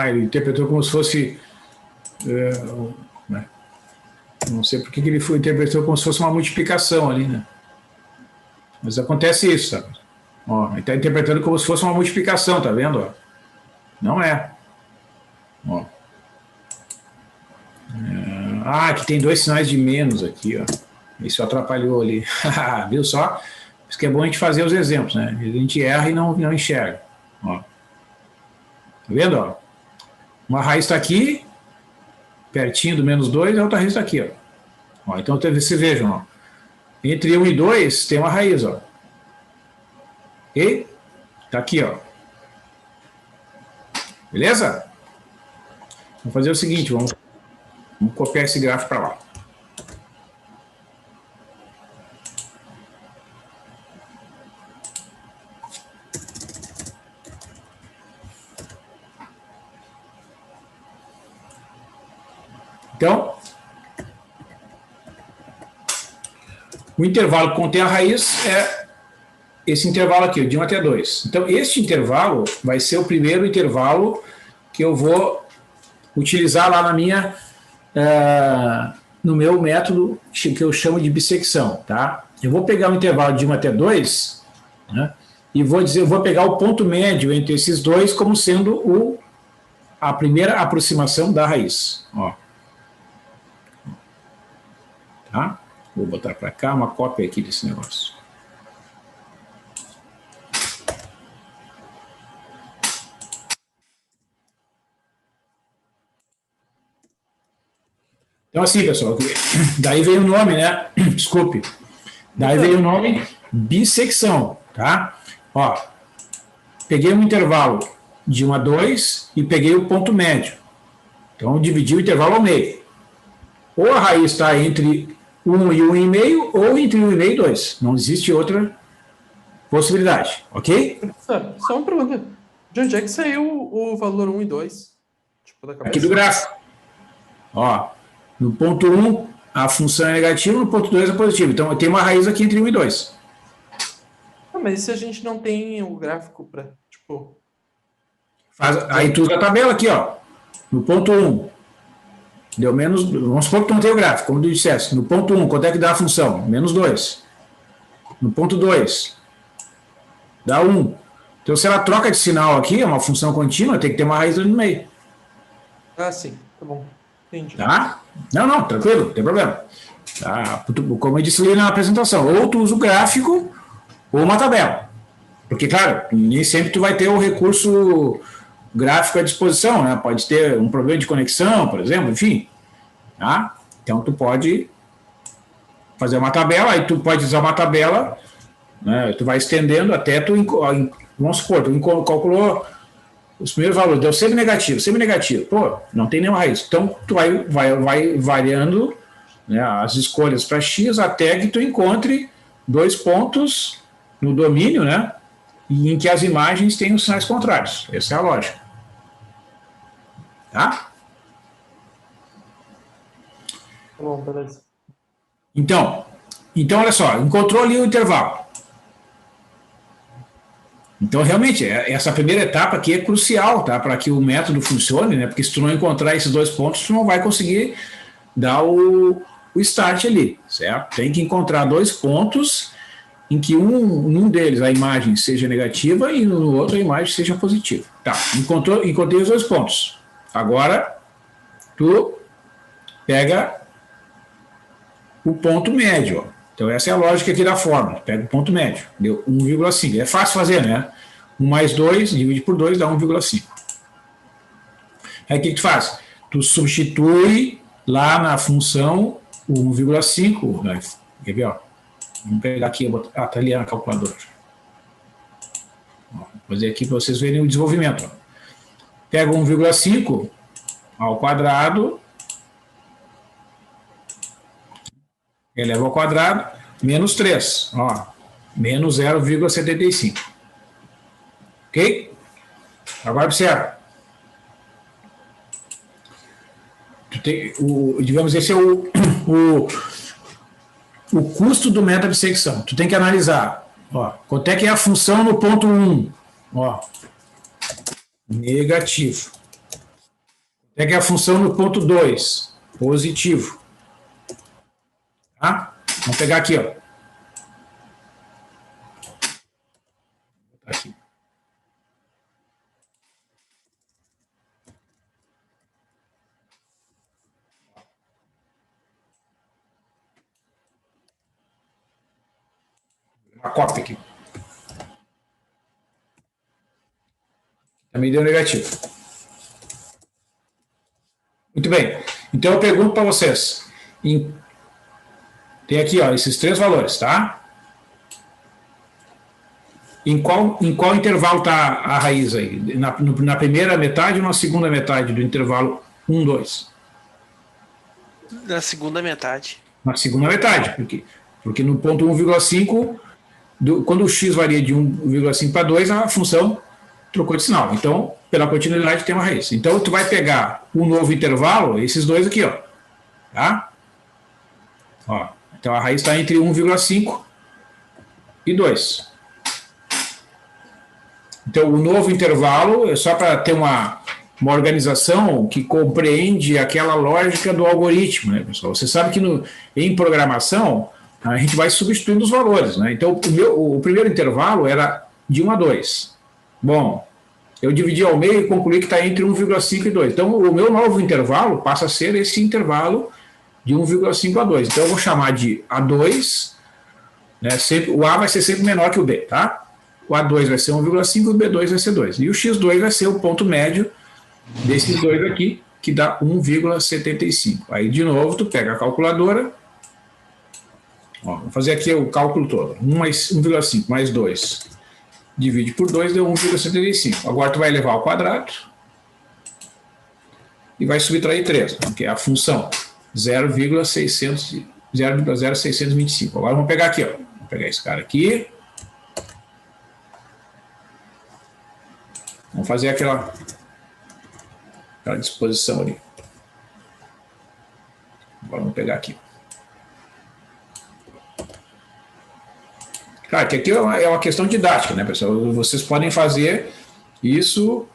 Ele interpretou como se fosse... não sei por que ele interpretou como se fosse uma multiplicação ali, né? Mas acontece isso, sabe? Ó, ele está interpretando como se fosse uma multiplicação, tá vendo? Ó? Não é. Ó. Aqui tem 2 sinais de menos aqui, ó. Isso atrapalhou ali. Viu só? Por isso que é bom a gente fazer os exemplos, né? A gente erra e não enxerga. Ó. Tá vendo, ó? Uma raiz está aqui, pertinho do menos 2, a outra raiz está aqui. Ó. Então, vocês vejam, ó. Entre 1 e 2 tem uma raiz. Ó. Ok? Está aqui. Ó. Beleza? Vamos fazer o seguinte, vamos copiar esse gráfico para lá. Então, o intervalo que contém a raiz é esse intervalo aqui, de 1 até 2. Então, este intervalo vai ser o primeiro intervalo que eu vou utilizar lá na minha, no meu método que eu chamo de bissecção. Tá? Eu vou pegar o intervalo de 1 até 2, né, e vou pegar o ponto médio entre esses dois como sendo a primeira aproximação da raiz. Ó. Tá? Vou botar para cá uma cópia aqui desse negócio. Então assim, pessoal, daí veio o nome, né? Desculpe. Daí veio o nome bissecção, tá? Ó, peguei um intervalo de 1 a 2 e peguei o ponto médio. Então, dividi o intervalo ao meio. Ou a raiz está entre 1 e 1,5, ou entre 1,5 e 2. Não existe outra possibilidade, ok? Só uma pergunta. De onde é que saiu o valor 1 e 2? Tipo, da cabeça? Aqui do gráfico. Ó, no ponto 1, a função é negativa, no ponto 2 é positiva. Então, eu tenho uma raiz aqui entre 1 e 2. Mas se a gente não tem o gráfico para, tipo... Aí tu usa a tabela aqui, ó. No ponto 1, deu menos... Vamos supor que tu não tem o gráfico, como tu disseste. No ponto 1, quanto é que dá a função? Menos 2. No ponto 2, dá 1. Então, se ela troca de sinal aqui, é uma função contínua, tem que ter uma raiz ali no meio. Ah, sim. Tá bom. Entendi. Tá? Não, tranquilo, não tem problema. Tá? Como eu disse ali na apresentação, ou tu usa o gráfico ou uma tabela. Porque, claro, nem sempre tu vai ter o recurso gráfico à disposição, né? Pode ter um problema de conexão, por exemplo, enfim. Tá? Então, tu pode fazer uma tabela, aí tu pode usar uma tabela, né? Tu vai estendendo até tu, vamos supor, tu calculou os primeiros valores, deu semi-negativo, pô, não tem nenhuma raiz. Então, tu vai variando, né, as escolhas para x até que tu encontre 2 pontos no domínio, né, e em que as imagens têm os sinais contrários. Essa é a lógica. Tá? Tá bom, beleza. Então, olha só, encontrou ali o intervalo. Então, realmente, essa primeira etapa aqui é crucial, tá? Para que o método funcione, né? Porque se tu não encontrar esses 2 pontos, tu não vai conseguir dar o start ali, certo? Tem que encontrar 2 pontos em que num deles a imagem seja negativa e no outro a imagem seja positiva. Tá, encontrei os dois pontos. Agora, tu pega o ponto médio. Ó. Então, essa é a lógica aqui da fórmula. Pega o ponto médio. Deu 1,5. É fácil fazer, né? 1 mais 2, divide por 2, dá 1,5. Aí, o que tu faz? Tu substitui lá na função o 1,5. Né? Quer ver, ó? Vamos pegar aqui, tá ali na calculadora. Vou fazer aqui para vocês verem o desenvolvimento. Ó. Pega 1,5 ao quadrado, eleva ao quadrado, menos 3, ó, menos 0,75. Ok? Agora observa. Digamos, esse é o custo do método de secção. Tu tem que analisar. Ó, quanto é que é a função no ponto 1? Ó, negativo. Quanto é que é a função no ponto 2? Positivo. Tá? Vamos pegar aqui, ó. Aqui. Uma cópia aqui. Também deu negativo. Muito bem. Então eu pergunto para vocês. Tem aqui, ó, esses 3 valores, tá? Em qual intervalo está a raiz aí? Na primeira metade ou na segunda metade do intervalo 1, 2? Na segunda metade. Na segunda metade, porque no ponto 1,5, quando o x varia de 1,5 para 2, a função trocou de sinal. Então, pela continuidade tem uma raiz. Então, tu vai pegar um novo intervalo, esses dois aqui, ó. Tá? Ó. Então, a raiz está entre 1,5 e 2. Então, o novo intervalo é só para ter uma organização que compreende aquela lógica do algoritmo, né, pessoal? Você sabe que em programação a gente vai substituindo os valores, né? Então, o primeiro intervalo era de 1 a 2. Bom, eu dividi ao meio e concluí que está entre 1,5 e 2. Então, o meu novo intervalo passa a ser esse intervalo de 1,5 a 2. Então, eu vou chamar de A2, né? O A vai ser sempre menor que o B, tá? O A2 vai ser 1,5 e o B2 vai ser 2. E o X2 vai ser o ponto médio desses dois aqui, que dá 1,75. Aí, de novo, tu pega a calculadora. Ó, vamos fazer aqui o cálculo todo. 1,5 mais 2 divide por 2 deu 1,75. Agora tu vai levar ao quadrado e vai subtrair 3, que é a função 0,0625. Agora vamos pegar aqui, ó. Vamos pegar esse cara aqui. Vamos fazer aquela disposição ali. Agora vamos pegar aqui. Claro que aqui é uma questão didática, né, pessoal? Vocês podem fazer isso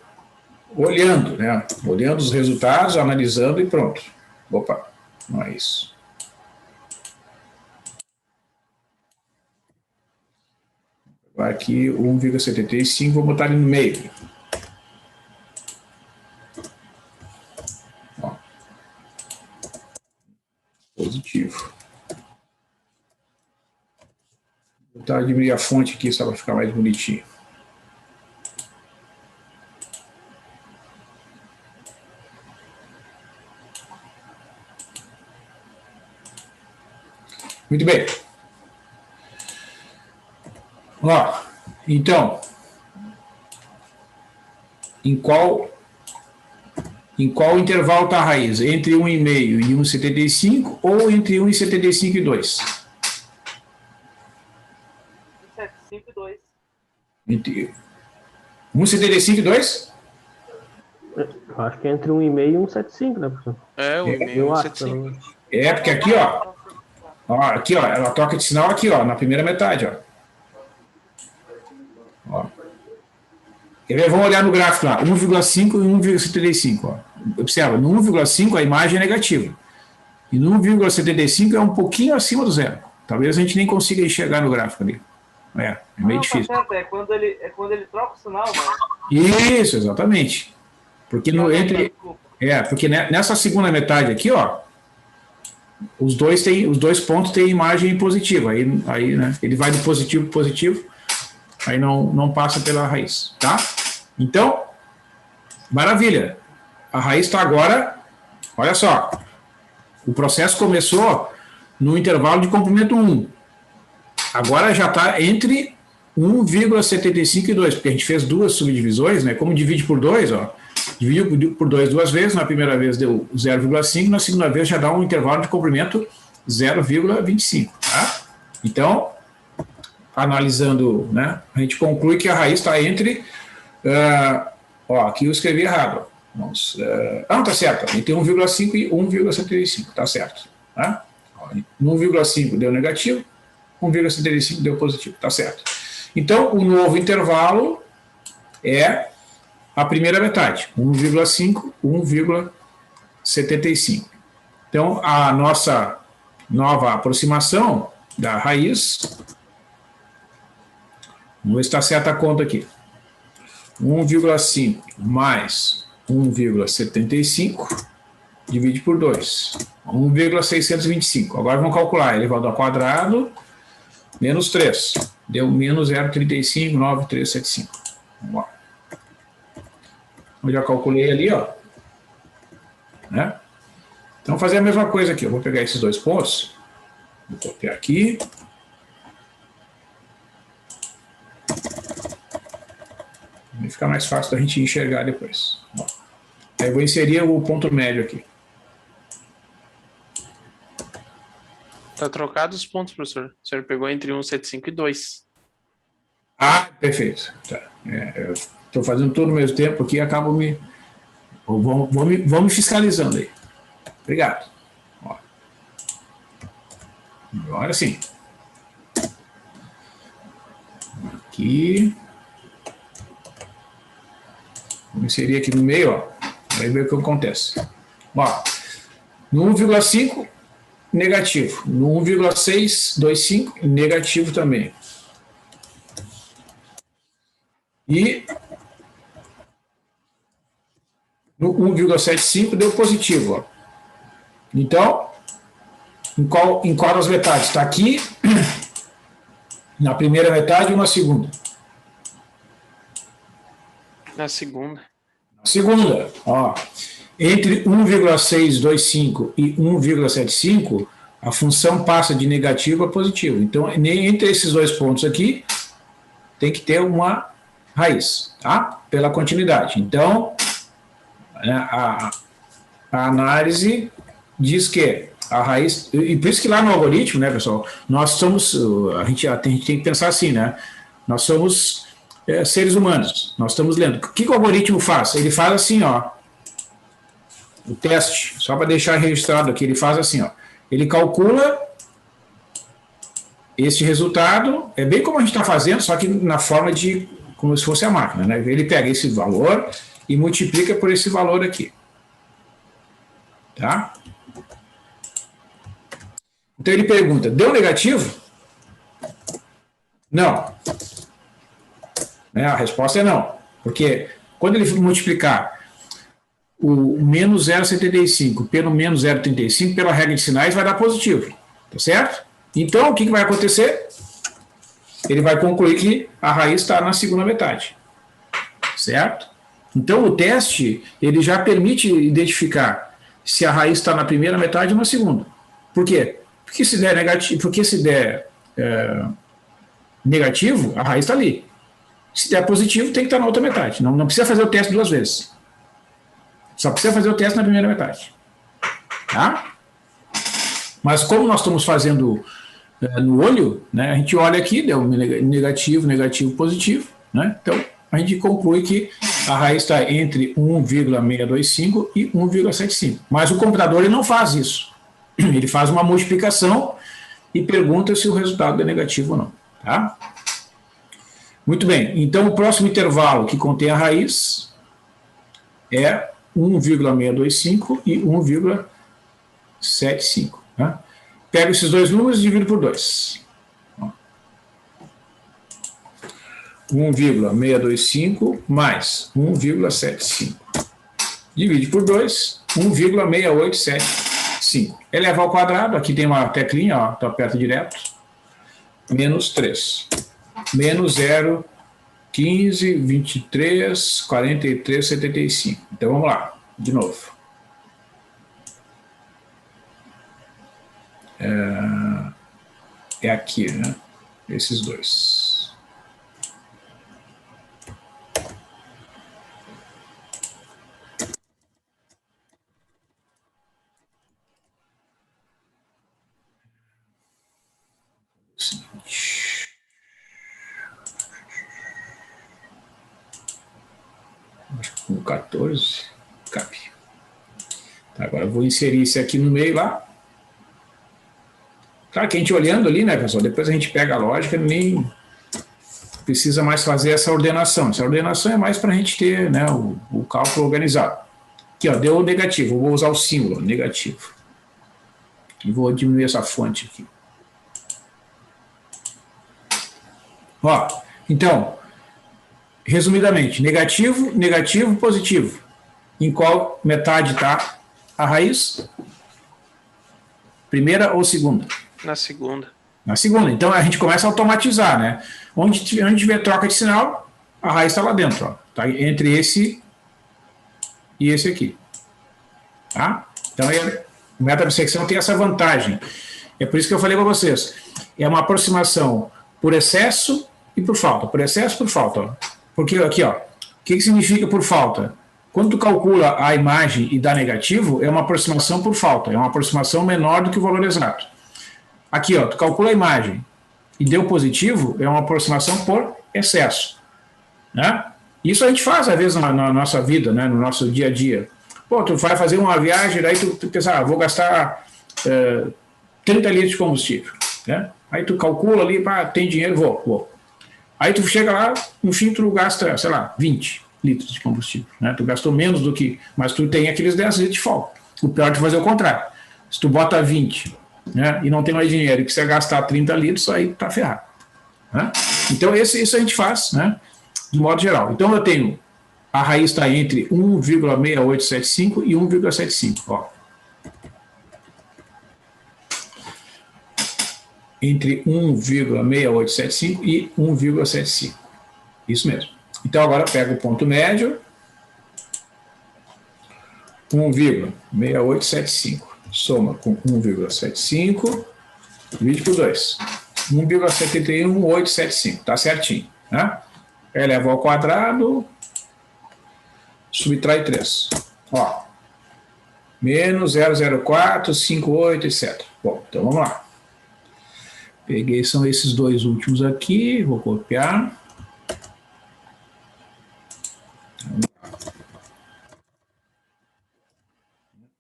olhando, né? Olhando os resultados, analisando e pronto. Opa, não é isso. Agora aqui 1,75, vou botar ele no meio. Ó. Positivo. Vou diminuir a fonte aqui só para ficar mais bonitinho. Muito bem. Ó, então, em qual intervalo está a raiz? Entre 1,5 e 1,75 ou entre 1,75 e 2? 1,75 e 2. Entre 1,75 e 2? Eu acho que é entre 1,5 e 1,75, né, professor? É, 1,5 e 1,75. É, porque aqui, ó. Aqui, ó, ela troca de sinal aqui, ó, na primeira metade, ó. Quer ver? Vamos olhar no gráfico lá, 1,5 e 1,75, ó. Observa, no 1,5 a imagem é negativa. E no 1,75 é um pouquinho acima do zero. Talvez a gente nem consiga enxergar no gráfico ali. É meio Não, difícil. tá certo, é quando ele troca o sinal, né? Isso, exatamente. Porque porque nessa segunda metade aqui, ó, os dois pontos têm imagem positiva. Aí, né, ele vai do positivo para positivo, aí não passa pela raiz, tá? Então, maravilha. A raiz está agora, olha só, o processo começou no intervalo de comprimento 1. Agora já está entre 1,75 e 2, porque a gente fez duas subdivisões, né? Como divide por 2, ó, dividiu por 2 duas vezes, na primeira vez deu 0,5, na segunda vez já dá um intervalo de comprimento 0,25, tá? Então, analisando, né, a gente conclui que a raiz está entre, aqui eu escrevi errado, não, tá certo, entre 1,5 e 1,75, tá certo, tá? 1,5 deu negativo, 1,75 deu positivo, tá certo. Então, o novo intervalo é a primeira metade, 1,5, 1,75. Então, a nossa nova aproximação da raiz, vamos ver se está certa a conta aqui, 1,5 mais 1,75 divide por 2, 1,625. Agora vamos calcular, elevado ao quadrado, menos 3, deu menos 0,359375. Vamos lá. Eu já calculei ali, ó. Né? Então, vou fazer a mesma coisa aqui. Eu vou pegar esses dois pontos, vou copiar aqui. Vai ficar mais fácil da gente enxergar depois. Ó. Aí eu vou inserir o ponto médio aqui. Tá trocado os pontos, professor. O senhor pegou entre 1,75 e 2. Ah, perfeito. Tá. Eu estou fazendo tudo ao mesmo tempo aqui e acabo me... Vão me fiscalizando aí. Obrigado. Ó. Agora sim. Aqui. Vou inserir aqui no meio, ó. Vai ver o que acontece. Ó, no 1,5, negativo. No 1,625, negativo também. E no 1,75 deu positivo. Ó. Então, em qual das metades? Está aqui, na primeira metade ou na segunda? Na segunda. Segunda, ó, entre 1,625 e 1,75, a função passa de negativo a positivo. Então, entre esses dois pontos aqui, tem que ter uma raiz, tá? Pela continuidade. Então, a análise diz que a raiz... E por isso que lá no algoritmo, né, pessoal, nós somos... A gente tem que pensar assim, né? Nós somos... seres humanos, nós estamos lendo. O que o algoritmo faz? Ele faz assim, ó, o teste, só para deixar registrado aqui, ele faz assim, ó, ele calcula este resultado, é bem como a gente está fazendo, só que na forma de, como se fosse a máquina, né? Ele pega esse valor e multiplica por esse valor aqui. Tá? Então ele pergunta, deu negativo? Não. A resposta é não, porque quando ele multiplicar o menos 0,75 pelo menos 0,35, pela regra de sinais, vai dar positivo, tá certo? Então, o que vai acontecer? Ele vai concluir que a raiz está na segunda metade, certo? Então, o teste, ele já permite identificar se a raiz está na primeira metade ou na segunda. Por quê? Porque se der negativo, a raiz está ali. Se der positivo, tem que estar na outra metade. Não precisa fazer o teste duas vezes. Só precisa fazer o teste na primeira metade. Tá? Mas como nós estamos fazendo no olho, né, a gente olha aqui, deu negativo, negativo, positivo. Né? Então, a gente conclui que a raiz está entre 1,625 e 1,75. Mas o computador ele não faz isso. Ele faz uma multiplicação e pergunta se o resultado é negativo ou não. Tá? Muito bem, então o próximo intervalo que contém a raiz é 1,625 e 1,75. Né? Pego esses dois números e divido por 2. 1,625 mais 1,75. Divide por 2, 1,6875. Eleva ao quadrado, aqui tem uma teclinha, ó, então aperta direto. Menos 3. Menos 0, 15, 23, 43, 75. Então vamos lá, de novo. É aqui, né? Esses dois. Acho que com 14 cabe. Tá, agora eu vou inserir esse aqui no meio lá. Claro que a gente olhando ali, né, pessoal? Depois a gente pega a lógica, nem precisa mais fazer essa ordenação. Essa ordenação é mais para a gente ter, né, o cálculo organizado. Aqui, ó, deu negativo. Eu vou usar o símbolo negativo. E vou diminuir essa fonte aqui. Ó, então, resumidamente, negativo, negativo, positivo. Em qual metade está a raiz? Primeira ou segunda? Na segunda. Na segunda. Então a gente começa a automatizar, né? Onde tiver troca de sinal, a raiz está lá dentro, ó. Tá entre esse e esse aqui. Tá? Então o método de secção tem essa vantagem. É por isso que eu falei para vocês. É uma aproximação por excesso e por falta. Por excesso e por falta. Ó. Porque aqui, ó, o que significa por falta? Quando tu calcula a imagem e dá negativo, é uma aproximação por falta. É uma aproximação menor do que o valor exato. Aqui, ó, tu calcula a imagem e deu positivo, é uma aproximação por excesso. Né? Isso a gente faz, às vezes, na nossa vida, né, no nosso dia a dia. Pô, tu vai fazer uma viagem, daí tu pensa, vou gastar 30 litros de combustível. Né? Aí tu calcula ali, tem dinheiro, vou. Aí tu chega lá, no fim tu gasta, sei lá, 20 litros de combustível. Né? Tu gastou menos do que... Mas tu tem aqueles 10 litros de folga. O pior é tu fazer o contrário. Se tu bota 20, né, e não tem mais dinheiro e precisa gastar 30 litros, aí tá ferrado. Né? Então isso a gente faz, né, de modo geral. Então eu tenho... A raiz está entre 1,6875 e 1,75. Ó. Entre 1,6875 e 1,75. Isso mesmo. Então agora pega o ponto médio. 1,6875. Soma com 1,75. Divide por 2. 1,71875. Tá certinho. Né? Eleva ao quadrado. Subtrai 3. Ó. Menos 00458, etc. Bom, então vamos lá. Peguei, são esses dois últimos aqui. Vou copiar.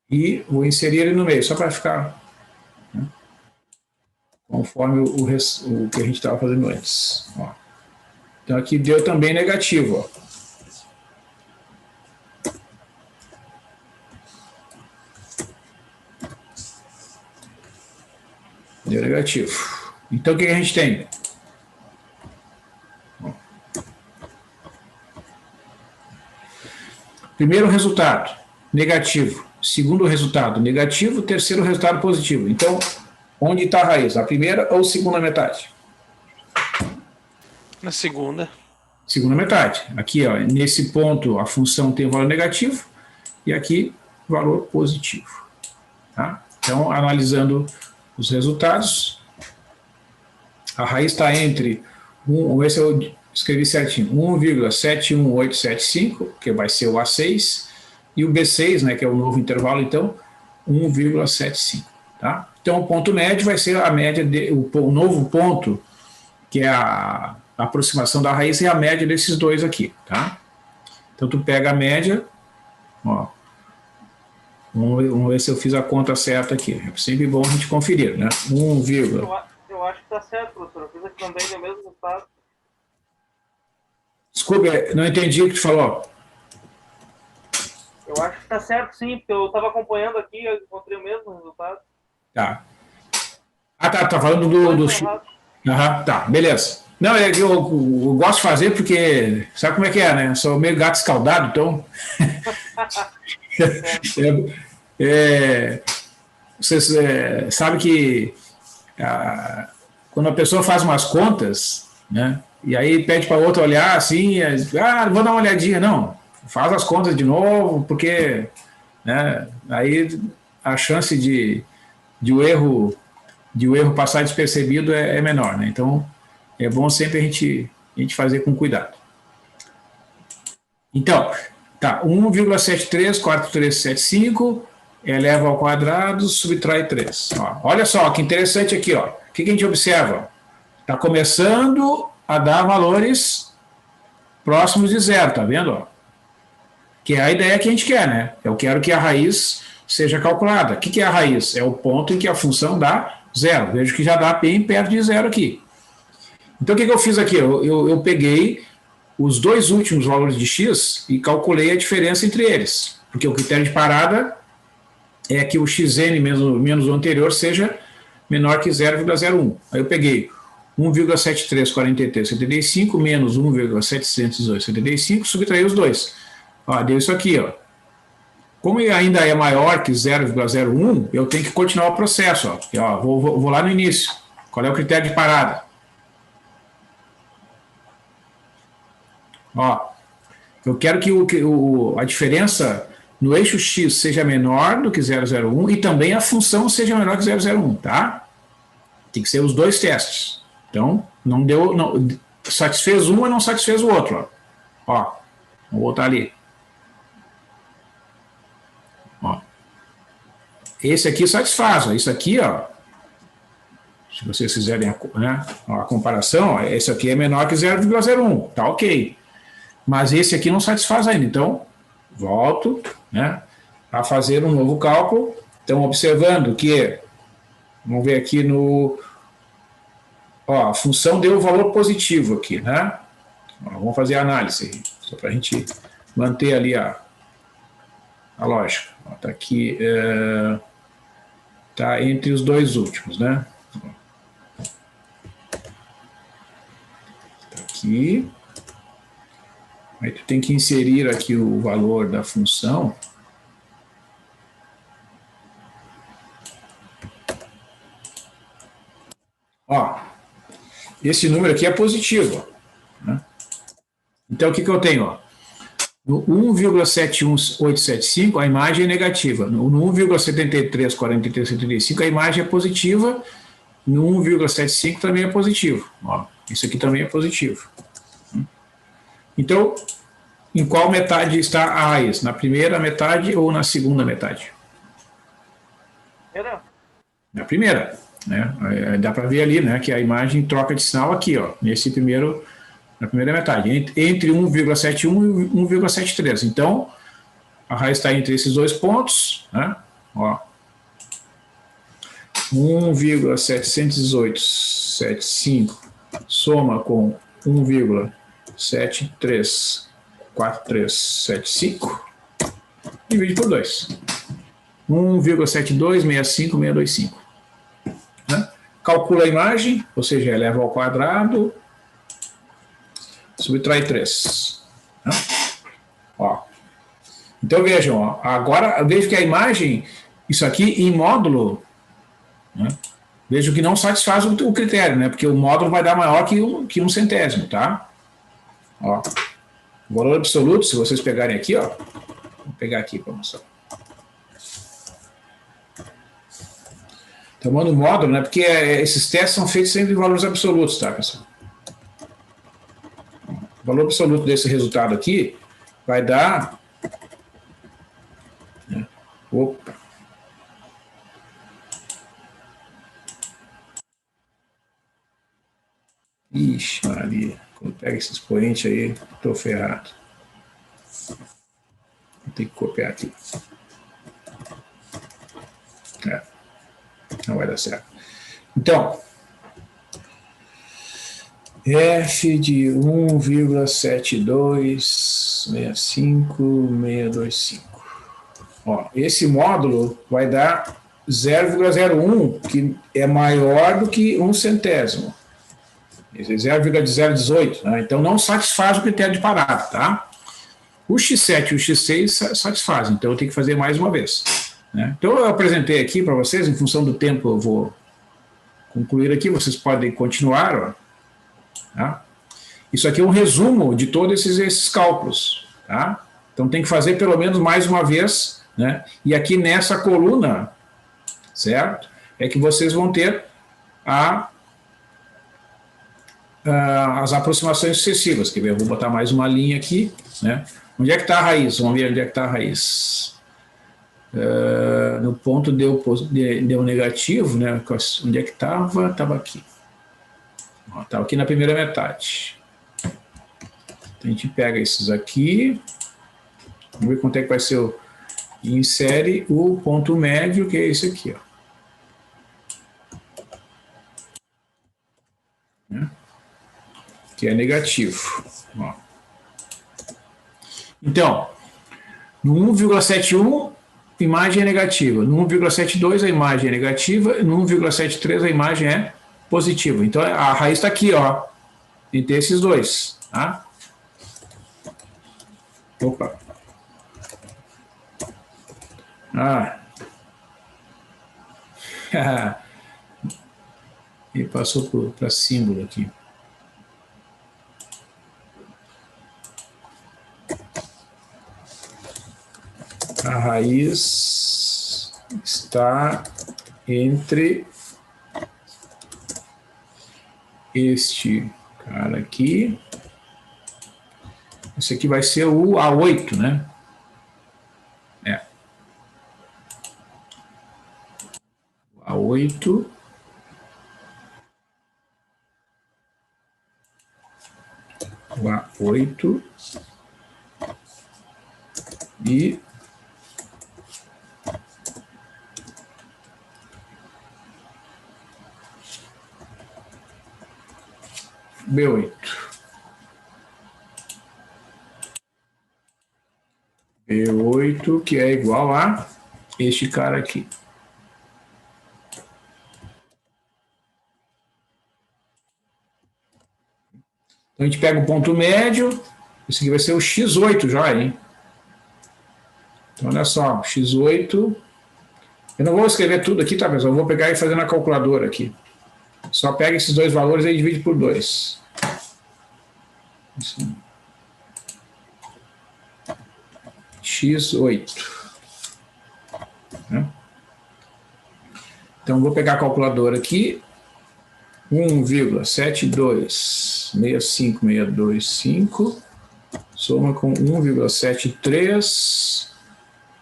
E vou inserir ele no meio, só para ficar, né, conforme o que a gente estava fazendo antes. Ó. Então aqui deu também negativo. Ó. Deu negativo. Então o que a gente tem? Ó. Primeiro resultado, negativo. Segundo resultado, negativo. Terceiro resultado, positivo. Então, onde está a raiz? A primeira ou segunda metade? Na segunda. Segunda metade. Aqui, ó, nesse ponto, a função tem valor negativo e aqui, valor positivo. Tá? Então, analisando os resultados, a raiz está entre, esse eu escrevi certinho, 1,71875, que vai ser o A6, e o B6, né, que é o novo intervalo, então, 1,75. Tá? Então, o ponto médio vai ser a média, o novo ponto, que é a aproximação da raiz, é a média desses dois aqui. Tá? Então, tu pega a média, ó, vamos ver se eu fiz a conta certa aqui. É sempre bom a gente conferir, né? Eu acho que está certo, professor. Eu fiz aqui também no mesmo resultado. Desculpe, não entendi o que tu falou. Eu acho que está certo, sim, porque eu estava acompanhando aqui e eu encontrei o mesmo resultado. Tá. Ah, tá falando do... Aham, tá, beleza. Não, é que eu gosto de fazer porque, sabe como é que é, né? Sou meio gato escaldado, então... Vocês sabem que quando a pessoa faz umas contas, né? E aí pede para outra olhar assim, vou dar uma olhadinha. Não, faz as contas de novo, porque, né, aí a chance de o erro passar despercebido é menor, né? Então, é bom sempre a gente fazer com cuidado. Então, tá, 1,734375 eleva ao quadrado, subtrai 3. Ó, olha só, que interessante aqui, ó. O que a gente observa? Está começando a dar valores próximos de zero, tá vendo? Ó? Que é a ideia que a gente quer, né? Eu quero que a raiz seja calculada. O que é a raiz? É o ponto em que a função dá zero. Vejo que já dá bem perto de zero aqui. Então, o que eu fiz aqui? Eu peguei os dois últimos valores de x e calculei a diferença entre eles. Porque o critério de parada é que o xn menos o anterior seja menor que 0,01. Aí eu peguei 1,734375 menos 1,71875, subtraí os dois. Ó, deu isso aqui, ó. Como ainda é maior que 0,01, eu tenho que continuar o processo. Ó. Porque, ó, vou lá no início. Qual é o critério de parada? Ó, eu quero que a diferença no eixo x seja menor do que 0,01 e também a função seja menor que 0,01, tá? Tem que ser os dois testes. Então, não satisfez um, mas não satisfez o outro. Ó, vou botar ali. Ó. Esse aqui satisfaz. Ó. Isso aqui, ó, se vocês fizerem a comparação, ó, esse aqui é menor que 0,01. Tá ok. Mas esse aqui não satisfaz ainda. Então, volto, né, a fazer um novo cálculo. Então, observando que, vamos ver aqui no... Ó, a função deu o valor positivo aqui, né? Ó, vamos fazer a análise, só para a gente manter ali a lógica. Está aqui, está entre os dois últimos, né? Está aqui. Aí tu tem que inserir aqui o valor da função. Ó, esse número aqui é positivo. Né? Então, o que eu tenho? Ó? No 1,71875, a imagem é negativa. No 1,734375, a imagem é positiva. No 1,75 também é positivo. Ó, isso aqui também é positivo. Então, em qual metade está a raiz? Na primeira metade ou na segunda metade? Na primeira. Né? Dá para ver ali, né, que a imagem troca de sinal aqui, ó, na primeira metade, entre 1,71 e 1,73. Então, a raiz está entre esses dois pontos, né? Ó, 1,71875 soma com 1,734375, divide por 2. 1,7265625. Né? Calcula a imagem, ou seja, eleva ao quadrado, subtrai 3. Né? Ó. Então vejam, ó, agora eu vejo que a imagem, isso aqui em módulo, né? Vejo que não satisfaz o critério, né? Porque o módulo vai dar maior que 1 centésimo, tá? Ó. O valor absoluto, se vocês pegarem aqui, ó, vou pegar aqui para mostrar. Tomando o módulo, né? Porque esses testes são feitos sempre em valores absolutos, tá, pessoal? O valor absoluto desse resultado aqui vai dar... Né? Opa! Ixi, Maria. Quando pega esse expoente aí, estou ferrado. Vou ter que copiar aqui. Não vai dar certo. Então, F de 1,7265625. Ó, esse módulo vai dar 0,01, que é maior do que 1 centésimo. 0,018, né? Então não satisfaz o critério de parada, tá? O X7 e o X6 satisfazem, então eu tenho que fazer mais uma vez, né? Então eu apresentei aqui para vocês, em função do tempo eu vou concluir aqui, vocês podem continuar, ó, tá? Isso aqui é um resumo de todos esses cálculos, tá? Então tem que fazer pelo menos mais uma vez, né? E aqui nessa coluna, certo? É que vocês vão ter as aproximações sucessivas. Quer ver? Eu vou botar mais uma linha aqui, né? Onde é que está a raiz? Vamos ver onde é que está a raiz. No ponto deu negativo, né? Onde é que estava? Estava aqui. Estava aqui na primeira metade. Então a gente pega esses aqui. Vamos ver quanto é que vai ser e insere o ponto médio, que é esse aqui, ó. Que é negativo. Ó. Então, no 1,71, a imagem é negativa. No 1,72, a imagem é negativa. No 1,73, a imagem é positiva. Então, a raiz está aqui, ó, entre esses dois. Tá? Opa. E passou para símbolo aqui. A raiz está entre este cara aqui. Esse aqui vai ser o A8, né? A8. O A8. E B8. B8, que é igual a este cara aqui. Então a gente pega o ponto médio, esse aqui vai ser o X8 já, hein? Então olha só, X8. Eu não vou escrever tudo aqui, tá, pessoal? Eu vou pegar e fazer na calculadora aqui. Só pega esses dois valores e divide por 2. Assim. X8. Né? Então, vou pegar a calculadora aqui. 1,7265625 soma com 1,73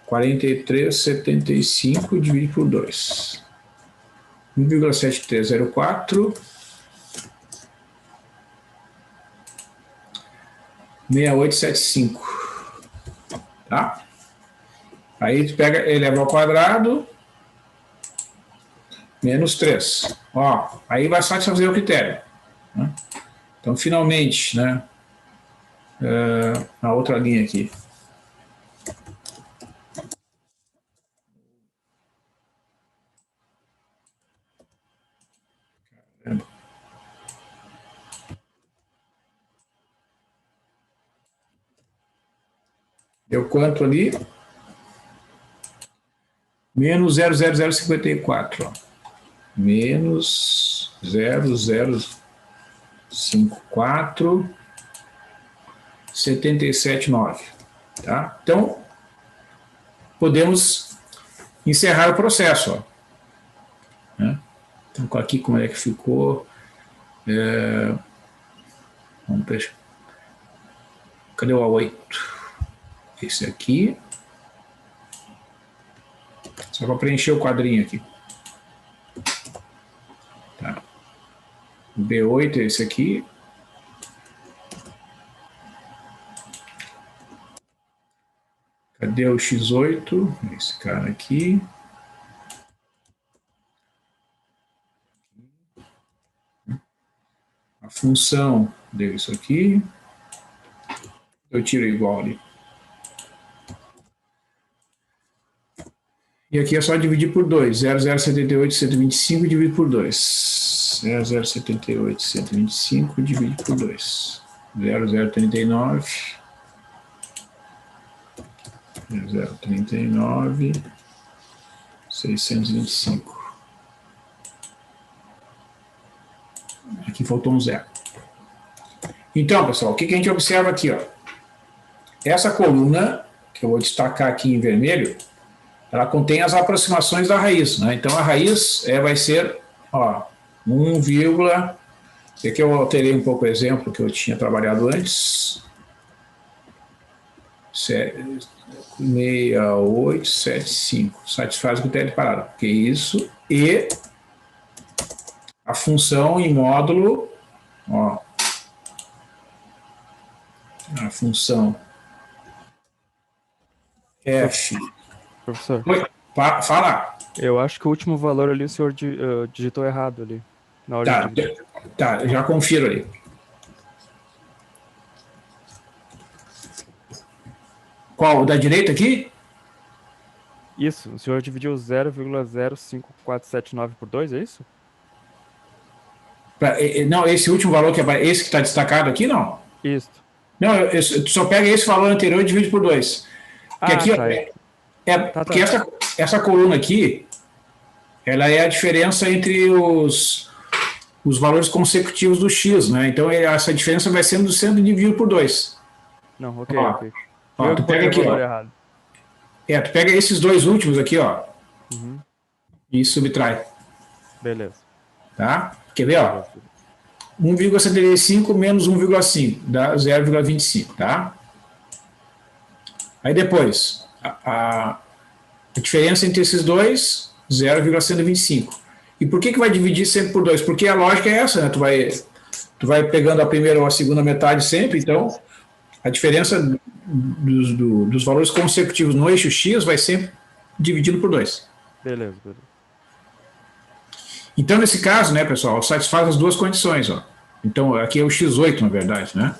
4375 divide por 2. 1,7304 6875. Tá? Aí tu pega, eleva ao quadrado menos 3. Ó, aí vai satisfazer o critério. Né? Então, finalmente, né, a outra linha aqui. Caramba. Deu quanto ali? Menos 0,0054. Ó. Menos 0,054 77,9. Tá? Então, podemos encerrar o processo. Ó. Né? Então, aqui como é que ficou? Vamos ver. Cadê o A8? Esse aqui. Só para preencher o quadrinho aqui. Tá. O B8 é esse aqui. Cadê o X8? Esse cara aqui. A função deu isso aqui. Eu tiro igual ali. E aqui é só dividir por 2. 0,078, 125 dividido por 2. 0,078, 125, divide por 2. 0,039. 0,039, 625. Aqui faltou um zero. Então, pessoal, o que a gente observa aqui? Ó? Essa coluna, que eu vou destacar aqui em vermelho, ela contém as aproximações da raiz. Né? Então, a raiz vai ser 1, aqui eu alterei um pouco o exemplo que eu tinha trabalhado antes. 6875. Satisfaz o critério de parada. Porque isso e a função em módulo, a função f. Professor, Oi, fala. eu acho que o último valor ali o senhor digitou errado ali. Na hora de... Tá, já confiro ali. Qual? O da direita aqui? Isso, o senhor dividiu 0,05479 por 2, é isso? Não, esse último valor esse que está destacado aqui, não? Isso. Não, tu só pega esse valor anterior e divide por 2. Porque aqui, porque essa coluna aqui, ela é a diferença entre os valores consecutivos do x, né? Então, essa diferença vai sendo dividido por 2. Não, ok. Tu pega aqui, errado. Tu pega esses dois últimos aqui, Uhum. E subtrai. Beleza. Tá? Quer ver, 1,75 menos 1,5 dá 0,25, tá? Aí depois, a diferença entre esses dois, 0,125. E por que vai dividir sempre por 2? Porque a lógica é essa, né? Tu vai pegando a primeira ou a segunda metade sempre, então a diferença dos valores consecutivos no eixo X vai sempre dividido por 2. Beleza. Então, nesse caso, né, pessoal, satisfaz as duas condições. Então, aqui é o X8, na verdade, né?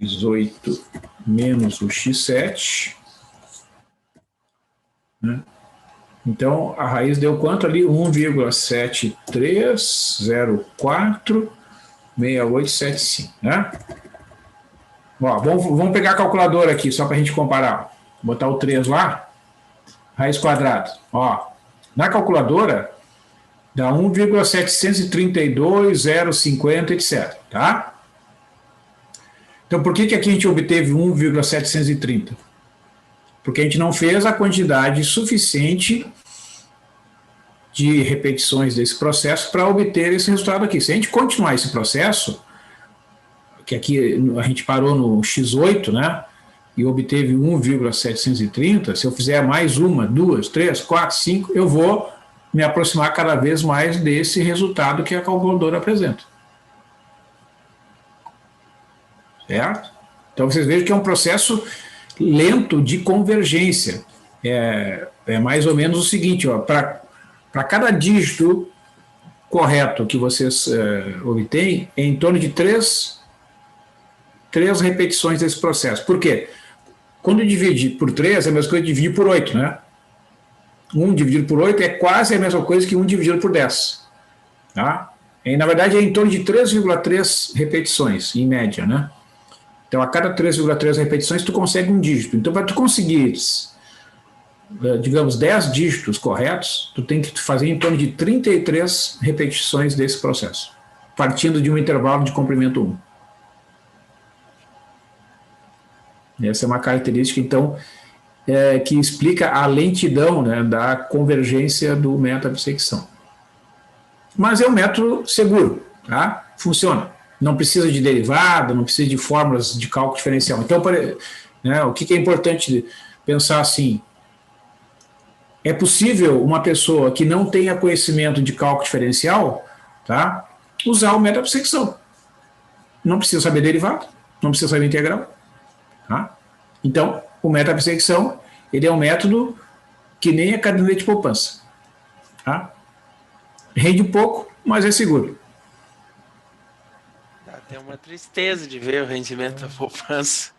X8 menos o X7. Né? Então, a raiz deu quanto ali? 1,73046875, né? Vamos pegar a calculadora aqui, só para a gente comparar. Vou botar o 3 lá. Raiz quadrada. Na calculadora, dá 1,732,050, etc. Tá? Então, por que aqui a gente obteve 1,730? Porque a gente não fez a quantidade suficiente de repetições desse processo para obter esse resultado aqui. Se a gente continuar esse processo, que aqui a gente parou no X8, né? E obteve 1,730, se eu fizer mais 1, 2, 3, 4, 5, eu vou me aproximar cada vez mais desse resultado que a calculadora apresenta. Certo? Então vocês vejam que é um processo lento de convergência. É mais ou menos o seguinte, para cada dígito correto que vocês obtêm, é em torno de três repetições desse processo. Por quê? Quando divide por 3, é a mesma coisa que dividir por 8, né? 1 dividido por 8 é quase a mesma coisa que 1 dividido por 10. Tá? Na verdade, é em torno de 3,3 repetições, em média, né? Então, a cada 3,3 repetições, tu consegue um dígito. Então, para tu conseguir, digamos, 10 dígitos corretos, tu tem que fazer em torno de 33 repetições desse processo, partindo de um intervalo de comprimento 1. Essa é uma característica, então, que explica a lentidão, né, da convergência do método de bissecção. Mas é um método seguro, tá? Funciona. Não precisa de derivada, não precisa de fórmulas de cálculo diferencial. Então, né, o que é importante pensar assim? É possível uma pessoa que não tenha conhecimento de cálculo diferencial, tá, usar o método de bissecção. Não precisa saber derivada, não precisa saber integral. Tá? Então, o método de bissecção, ele é um método que nem a caderneta de poupança. Tá? Rende pouco, mas é seguro. Dá até uma tristeza de ver o rendimento da poupança.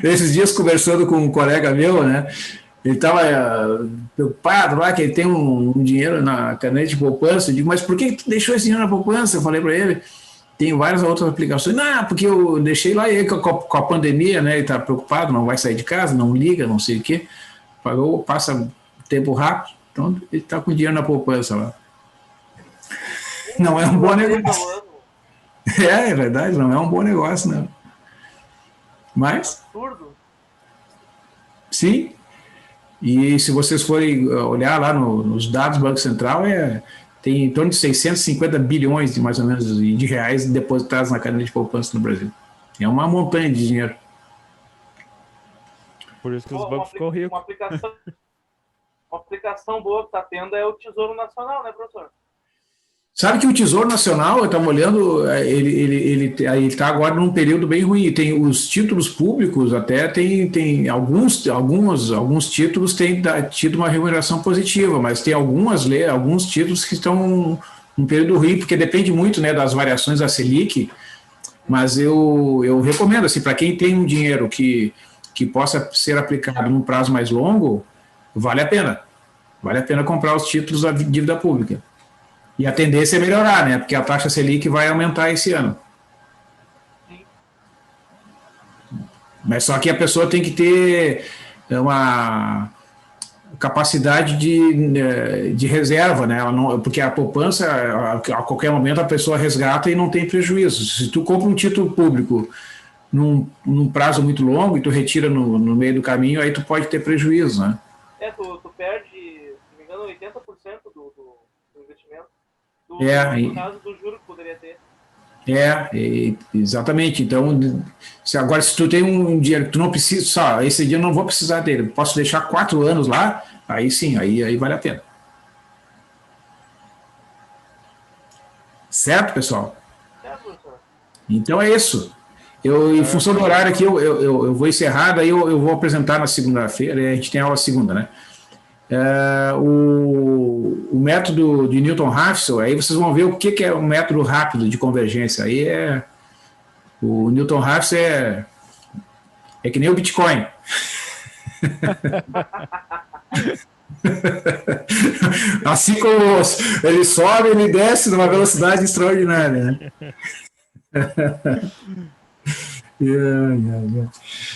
Esses dias, conversando com um colega meu, né, Ele estava preocupado lá que ele tem um dinheiro na caneta de poupança. Eu digo, mas por que tu deixou esse dinheiro na poupança? Eu falei para ele, tem várias outras aplicações. Não, porque eu deixei lá ele com a pandemia, né? Ele está preocupado, não vai sair de casa, não liga, não sei o quê. Pagou, passa tempo rápido, então ele está com dinheiro na poupança lá. Não é um bom negócio. É verdade, não é um bom negócio, não. Mas, Absurdo. sim. E se vocês forem olhar lá nos dados do Banco Central, tem em torno de 650 bilhões de mais ou menos de reais depositados na caderneta de poupança no Brasil. É uma montanha de dinheiro. Por isso que os Pô, bancos ficam ricos. Uma aplicação boa que tá tendo é o Tesouro Nacional, né, professor? Sabe que o Tesouro Nacional, eu estava olhando, ele está agora num período bem ruim. Tem os títulos públicos, até tem alguns títulos têm tido uma remuneração positiva, mas tem alguns títulos que estão num período ruim, porque depende muito, né, das variações da Selic. Mas eu recomendo, assim, para quem tem um dinheiro que possa ser aplicado num prazo mais longo, vale a pena. Vale a pena comprar os títulos da dívida pública. E a tendência é melhorar, né? Porque a taxa Selic vai aumentar esse ano. Mas só que a pessoa tem que ter uma capacidade de reserva, né? Porque a poupança, a qualquer momento, a pessoa resgata e não tem prejuízo. Se tu compra um título público num prazo muito longo e tu retira no meio do caminho, aí tu pode ter prejuízo, né? Tu perde, se não me engano, 80% do investimento. No caso do juro que poderia ter. Exatamente. Então, agora se tu tem um dinheiro que tu não precisa, só esse dia eu não vou precisar dele, posso deixar 4 anos lá, aí sim, aí vale a pena. Certo, pessoal? Certo, professor? Então é isso. Em função do horário aqui, eu vou encerrar, daí eu vou apresentar na segunda-feira, a gente tem aula segunda, né? O método de Newton-Raphson, aí vocês vão ver o que é um método rápido de convergência. Aí o Newton-Raphson é que nem o Bitcoin. Assim como ele sobe, ele desce numa velocidade extraordinária, né?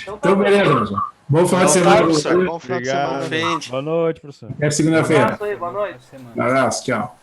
Então, beleza, pessoal. Bom final de semana. Professor. Bom final de semana. Boa noite, professor. Até segunda-feira. Boa noite. Um abraço, tchau.